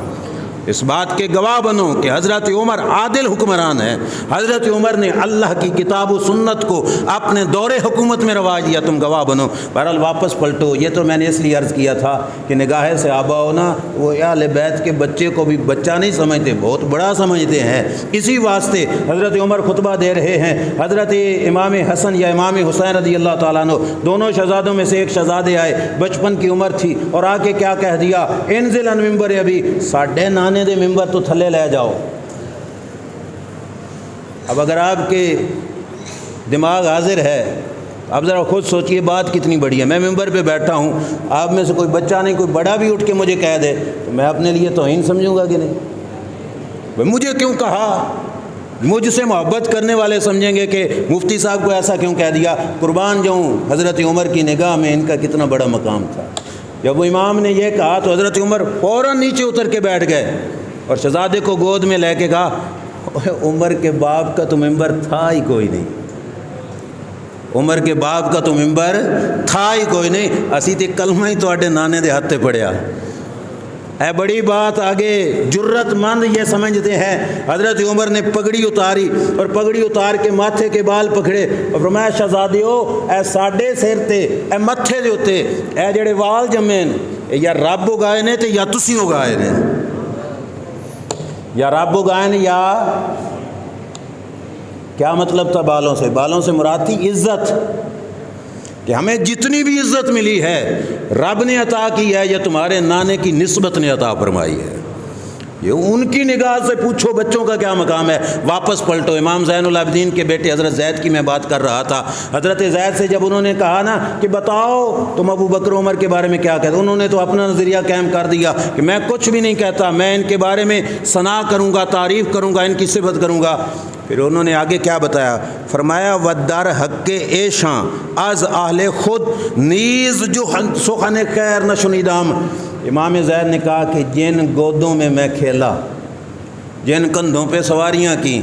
اس بات کے گواہ بنو کہ حضرت عمر عادل حکمران ہے، حضرت عمر نے اللہ کی کتاب و سنت کو اپنے دور حکومت میں رواج دیا، تم گواہ بنو۔ بہرحال واپس پلٹو، یہ تو میں نے اس لیے عرض کیا تھا کہ نگاہ سے آبا ہونا وہ اہل بیت کے بچے کو بھی بچہ نہیں سمجھتے، بہت بڑا سمجھتے ہیں۔ اسی واسطے حضرت عمر خطبہ دے رہے ہیں، حضرت امام حسن یا امام حسین رضی اللہ تعالیٰ عنہ دونوں شہزادوں میں سے ایک شہزادے آئے، بچپن کی عمر تھی، اور آ کے کیا کہہ دیا؟ انزل عن ممبر ابی، ساڈے نانے دے ممبر تو تھلے لے جاؤ۔ اب اگر آپ کے دماغ حاضر ہے اب ذرا خود سوچئے بات کتنی بڑی ہے۔ میں ممبر پہ بیٹھا ہوں، آپ میں سے کوئی بچہ نہیں، کوئی بڑا بھی اٹھ کے مجھے کہہ دے تو میں اپنے لیے توہین سمجھوں گا کہ نہیں؟ مجھے کیوں کہا؟ مجھ سے محبت کرنے والے سمجھیں گے کہ مفتی صاحب کو ایسا کیوں کہہ دیا۔ قربان جاؤں حضرت عمر کی نگاہ میں ان کا کتنا بڑا مقام تھا۔ جب وہ امام نے یہ کہا تو حضرت عمر فوراً نیچے اتر کے بیٹھ گئے اور شہزادے کو گود میں لے کے کہا عمر کے باپ کا تو ممبر تھا ہی کوئی نہیں، عمر کے باپ کا تو ممبر تھا ہی کوئی نہیں، اسی تے کلمہ ہی تواڈے نانے دے ہتھ تے پڑیا ہے۔ بڑی بات آگے جرت مند یہ سمجھتے ہیں۔ حضرت عمر نے پگڑی اتاری اور پگڑی اتار کے ماتھے کے بال پکڑے اور فرمایا شہزادیو اے ساڈے سر تے اے متھے دے اوتے اے جڑے وال جمے نے یا رب اگائے نے تے یا تسی اگائے نے، یا رب اگائے نے یا کیا مطلب تھا بالوں سے؟ بالوں سے مراد تھی عزت، کہ ہمیں جتنی بھی عزت ملی ہے رب نے عطا کی ہے یا تمہارے نانے کی نسبت نے عطا فرمائی ہے۔ یہ ان کی نگاہ سے پوچھو بچوں کا کیا مقام ہے۔ واپس پلٹو، امام زین العابدین کے بیٹے حضرت زید کی میں بات کر رہا تھا۔ حضرت زید سے جب انہوں نے کہا نا کہ بتاؤ تم ابو بکر عمر کے بارے میں کیا کہتے، انہوں نے تو اپنا نظریہ قائم کر دیا کہ میں کچھ بھی نہیں کہتا، میں ان کے بارے میں ثنا کروں گا، تعریف کروں گا، ان کی صفت کروں گا۔ پھر انہوں نے آگے کیا بتایا، فرمایا ودر حق ایشاں از اہل خود نیز جو سخن خیر نہ شنیدام۔ امام زید نے کہا کہ جن گودوں میں میں کھیلا، جن کندھوں پہ سواریاں کی،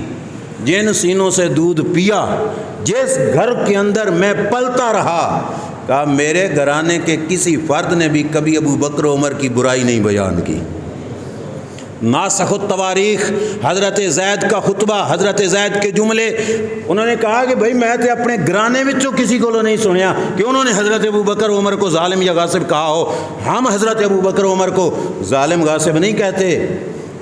جن سینوں سے دودھ پیا، جس گھر کے اندر میں پلتا رہا، کہا میرے گھرانے کے کسی فرد نے بھی کبھی ابو بکر عمر کی برائی نہیں بیان کی۔ ناسخ التواریخ، حضرت زید کا خطبہ، حضرت زید کے جملے، انہوں نے کہا کہ بھئی میں تے اپنے گرانے وچوں کسی کو نہیں سنیا کہ انہوں نے حضرت ابو بکر عمر کو ظالم یا غاصب کہا ہو۔ ہم حضرت ابو بکر عمر کو ظالم غاصب نہیں کہتے،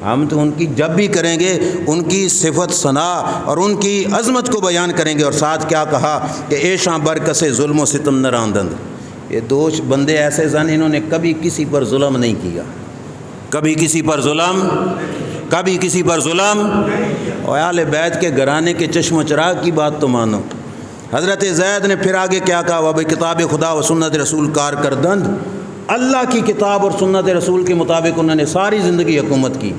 ہم تو ان کی جب بھی کریں گے ان کی صفت ثنا اور ان کی عظمت کو بیان کریں گے۔ اور ساتھ کیا کہا کہ ایشاں برکس ظلم و ستم نہ راندند، یہ دو بندے ایسے سن انہوں نے کبھی کسی پر ظلم نہیں کیا، کبھی کسی پر ظلم، کبھی کسی پر ظلم۔ اور اہل بیت کے گھرانے کے چشم و چراغ کی بات تو مانو۔ حضرت زید نے پھر آگے کیا کہا، وَبِ کتاب خدا و سنت رسول کارکردند، اللہ کی کتاب اور سنت رسول کے مطابق انہوں نے ساری زندگی حکومت کی۔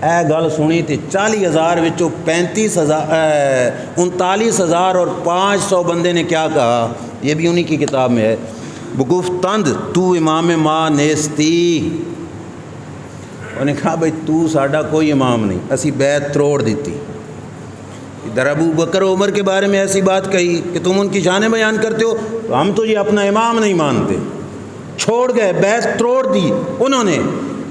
اے گل سنی تھی 40,000 وچوں 39,000 اور 500 بندے نے کیا کہا، یہ بھی انہی کی کتاب میں ہے، بگفتند تو امام ما نیستی، انہوں نے کہا بھئی تو ساڈا کوئی امام نہیں، اسی بیعت تروڑ دیتی۔ ادھر ابو بکر عمر کے بارے میں ایسی بات کہی کہ تم ان کی شانیں بیان کرتے ہو، تو ہم تو یہ اپنا امام نہیں مانتے، چھوڑ گئے، بیعت توڑ دی انہوں نے۔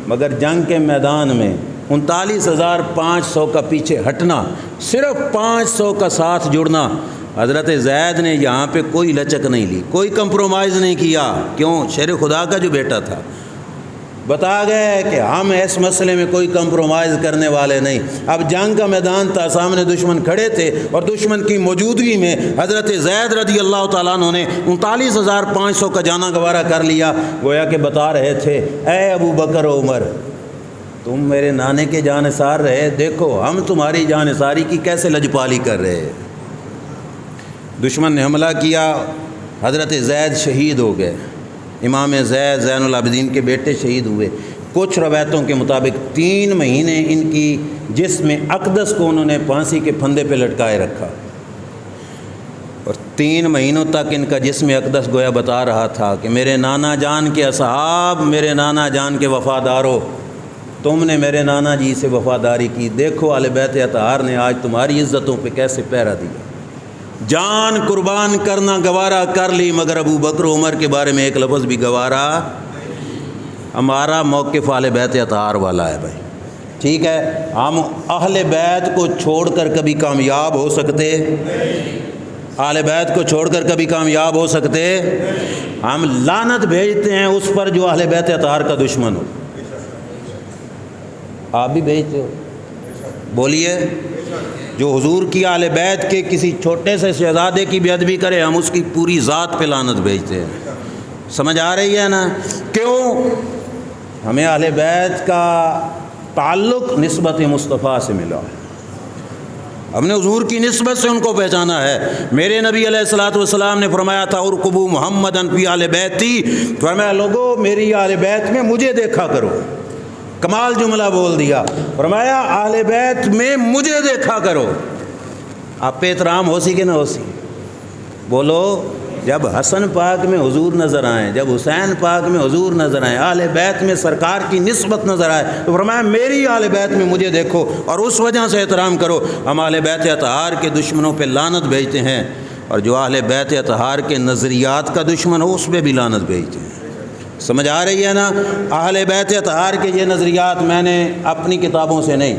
مگر جنگ کے میدان میں 39,500 کا پیچھے ہٹنا، صرف 500 کا ساتھ جڑنا، حضرت زید نے یہاں پہ کوئی لچک نہیں لی، کوئی کمپرومائز نہیں کیا۔ کیوں؟ شیر خدا کا جو بیٹا تھا، بتا گئے کہ ہم اس مسئلے میں کوئی کمپرومائز کرنے والے نہیں۔ اب جنگ کا میدان تھا، سامنے دشمن کھڑے تھے، اور دشمن کی موجودگی میں حضرت زید رضی اللہ تعالیٰ عنہ نے 39,500 کا جانا گوارا کر لیا۔ گویا کہ بتا رہے تھے اے ابو بکر عمر، تم میرے نانے کے جانثار رہے، دیکھو ہم تمہاری جانثاری کی کیسے لجپالی کر رہے۔ دشمن نے حملہ کیا، حضرت زید شہید ہو گئے، امام زید زین العابدین کے بیٹے شہید ہوئے۔ کچھ روایتوں کے مطابق 3 مہینے ان کی جسم اقدس کو انہوں نے پھانسی کے پھندے پہ لٹکائے رکھا، اور 3 مہینوں تک ان کا جسم اقدس گویا بتا رہا تھا کہ میرے نانا جان کے اصحاب، میرے نانا جان کے وفادارو، تم نے میرے نانا جی سے وفاداری کی، دیکھو اہل بیت اطہار نے آج تمہاری عزتوں پہ کیسے پہرا دیا، جان قربان کرنا گوارا کر لی، مگر ابو بکر عمر کے بارے میں ایک لفظ بھی گوارا۔ ہمارا موقف اہل بیت اطہار والا ہے بھائی، ٹھیک ہے؟ ہم اہل بیت کو چھوڑ کر کبھی کامیاب ہو سکتے؟ اہل بیت کو چھوڑ کر کبھی کامیاب ہو سکتے؟ ہم لعنت بھیجتے ہیں اس پر جو اہل بیت اطہار کا دشمن ہو۔ آپ بھی بھیجتے ہو؟ بولیے۔ جو حضور کی اہل بیت کے کسی چھوٹے سے شہزادے کی بے ادبی کرے، ہم اس کی پوری ذات پہ لعنت بھیجتے ہیں۔ سمجھ آ رہی ہے نا؟ کیوں؟ ہمیں اہل بیت کا تعلق نسبت مصطفیٰ سے ملا ہے، ہم نے حضور کی نسبت سے ان کو پہچانا ہے۔ میرے نبی علیہ الصلوۃ والسلام نے فرمایا تھا ارقبوا محمدًا فی اہل بیتی، فرمایا لوگو میری اہل بیت میں مجھے دیکھا کرو۔ کمال جملہ بول دیا، فرمایا اہل بیت میں مجھے دیکھا کرو۔ آپ پہ احترام ہو سی کہ نہ ہو سی؟ بولو۔ جب حسن پاک میں حضور نظر آئیں، جب حسین پاک میں حضور نظر آئیں، اہل بیت میں سرکار کی نسبت نظر آئے، تو فرمایا میری اہل بیت میں مجھے دیکھو اور اس وجہ سے احترام کرو۔ ہم اہل بیت اطہار کے دشمنوں پہ لعنت بھیجتے ہیں، اور جو اہل بیت اطہار کے نظریات کا دشمن ہو اس پہ بھی لعنت بھیجتے ہیں۔ سمجھ آ رہی ہے نا؟ اہل بیت اطہار کے یہ نظریات میں نے اپنی کتابوں سے نہیں،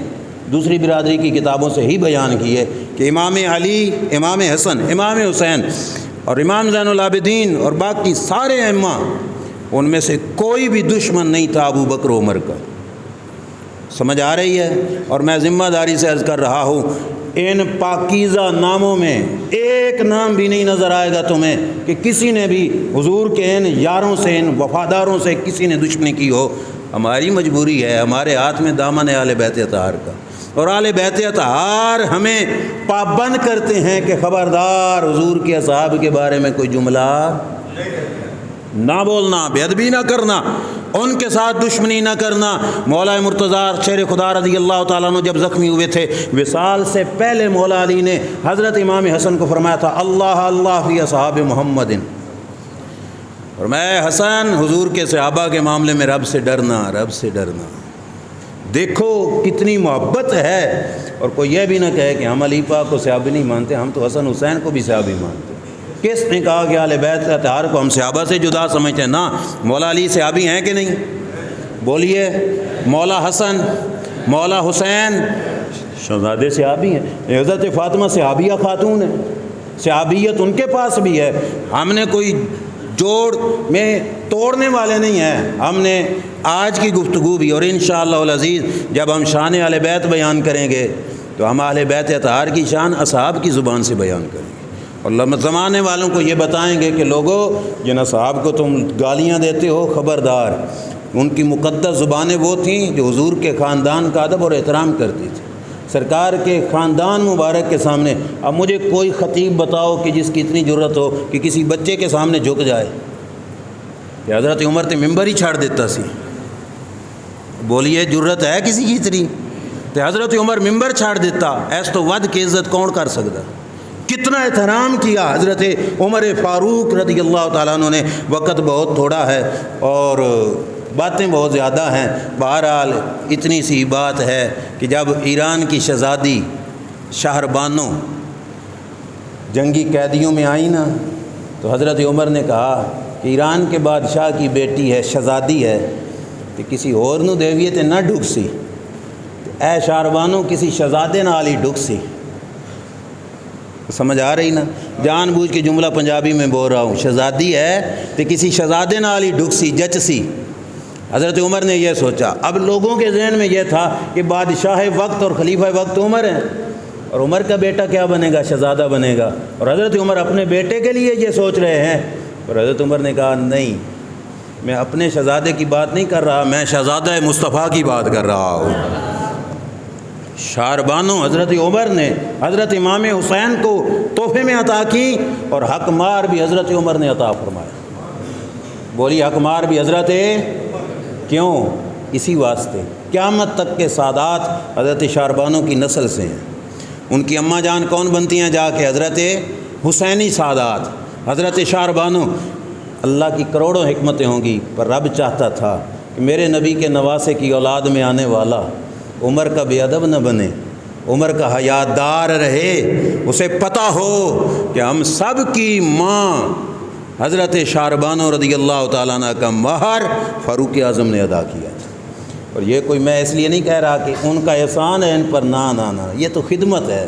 دوسری برادری کی کتابوں سے ہی بیان کیے کہ امام علی، امام حسن، امام حسین اور امام زین العابدین اور باقی سارے ائمہ، ان میں سے کوئی بھی دشمن نہیں تھا ابو بکر عمر کا۔ سمجھ آ رہی ہے؟ اور میں ذمہ داری سے عرض کر رہا ہوں، ان پاکیزہ ناموں میں ایک نام بھی نہیں نظر آئے گا تمہیں کہ کسی نے بھی حضور کے ان یاروں سے، ان وفاداروں سے کسی نے دشمنی کی ہو۔ ہماری مجبوری ہے، ہمارے ہاتھ میں دامن ہے اہل بیت اطہار کا، اور اہل بیت اطہار ہمیں پابند کرتے ہیں کہ خبردار حضور کے اصحاب کے بارے میں کوئی جملہ نہ بولنا، بے ادبی نہ کرنا، ان کے ساتھ دشمنی نہ کرنا۔ مولا مرتضیٰ شیر خدا رضی اللہ تعالیٰ عنہ جب زخمی ہوئے تھے، وصال سے پہلے مولا علی نے حضرت امام حسن کو فرمایا تھا اللہ اللہ فی اصحاب محمد، اور میں حسن حضور کے صحابہ کے معاملے میں رب سے ڈرنا، رب سے ڈرنا۔ دیکھو کتنی محبت ہے، اور کوئی یہ بھی نہ کہے کہ ہم علی پاک کو صحابی نہیں مانتے، ہم تو حسن حسین کو بھی صحابی مانتے۔ کس نے کہا کہ اہل بیت اطہار کو ہم صحابہ سے جدا سمجھتے ہیں؟ نہ، مولا علی صحابی ہیں کہ نہیں؟ بولیے۔ مولا حسن، مولا حسین شہزادے صحابی ہیں، حضرت فاطمہ صحابیہ خاتون ہیں، صحابیت ان کے پاس بھی ہے۔ ہم نے کوئی جوڑ میں توڑنے والے نہیں ہیں، ہم نے آج کی گفتگو بھی، اور انشاءاللہ العزیز جب ہم شان اہل بیت بیان کریں گے تو ہم اہل بیت اطہار کی شان اصحاب کی زبان سے بیان کریں گے، اور زمانے والوں کو یہ بتائیں گے کہ لوگوں جن اصحاب کو تم گالیاں دیتے ہو خبردار، ان کی مقدس زبانیں وہ تھیں جو حضور کے خاندان کا ادب اور احترام کرتی تھی، سرکار کے خاندان مبارک کے سامنے۔ اب مجھے کوئی خطیب بتاؤ کہ جس کی اتنی جرت ہو کہ کسی بچے کے سامنے جھک جائے، کہ حضرت عمر تے ممبر ہی چھاڑ دیتا سی، بولیے جرت ہے کسی کی اتنی؟ تو حضرت عمر ممبر چھاڑ دیتا، ایس تو ود کی عزت کون کر سکتا؟ کتنا احترام کیا حضرت عمر فاروق رضی اللہ تعالیٰ عنہ نے۔ وقت بہت تھوڑا ہے اور باتیں بہت زیادہ ہیں، بہرحال اتنی سی بات ہے کہ جب ایران کی شہزادی شہر بانو جنگی قیدیوں میں آئی نا، تو حضرت عمر نے کہا کہ ایران کے بادشاہ کی بیٹی ہے، شہزادی ہے، کہ کسی اور نو دیویے تے نہ ڈھک سی، اے شہر بانو کسی شہزادے نال ہی ڈھک سی۔ سمجھ آ رہی نا؟ جان بوجھ کے جملہ پنجابی میں بول رہا ہوں، شہزادی ہے تو کسی شہزادے نال ہی ڈھک سی، جچ سی۔ حضرت عمر نے یہ سوچا، اب لوگوں کے ذہن میں یہ تھا کہ بادشاہ وقت اور خلیفہ وقت عمر ہیں، اور عمر کا بیٹا کیا بنے گا؟ شہزادہ بنے گا، اور حضرت عمر اپنے بیٹے کے لیے یہ سوچ رہے ہیں۔ اور حضرت عمر نے کہا نہیں، میں اپنے شہزادے کی بات نہیں کر رہا، میں شہزادہ مصطفیٰ کی بات کر رہا ہوں۔ شاربانو حضرت عمر نے حضرت امام حسین کو تحفے میں عطا کی، اور حق مار بھی حضرت عمر نے عطا فرمایا۔ بولی حق مار بھی حضرت، کیوں؟ اسی واسطے قیامت تک کے سادات حضرت شاربانو کی نسل سے ہیں۔ ان کی اماں جان کون بنتی ہیں جا کے؟ حضرت حسینی سادات، حضرت شاربانو۔ اللہ کی کروڑوں حکمتیں ہوں گی، پر رب چاہتا تھا کہ میرے نبی کے نواسے کی اولاد میں آنے والا عمر کا بے ادب نہ بنے، عمر کا حیادار رہے، اسے پتہ ہو کہ ہم سب کی ماں حضرت شاربانو رضی اللہ تعالیٰ عنہ کا مہر فاروق اعظم نے ادا کیا تھا۔ اور یہ کوئی میں اس لیے نہیں کہہ رہا کہ ان کا احسان ہے ان پر، نہ، یہ تو خدمت ہے،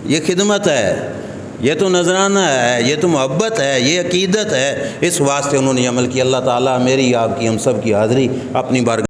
یہ خدمت ہے، یہ تو نذرانہ ہے، یہ تو محبت ہے، یہ عقیدت ہے، اس واسطے انہوں نے عمل کیا۔ اللہ تعالیٰ میری آپ کی ہم سب کی حاضری اپنی بارگاہ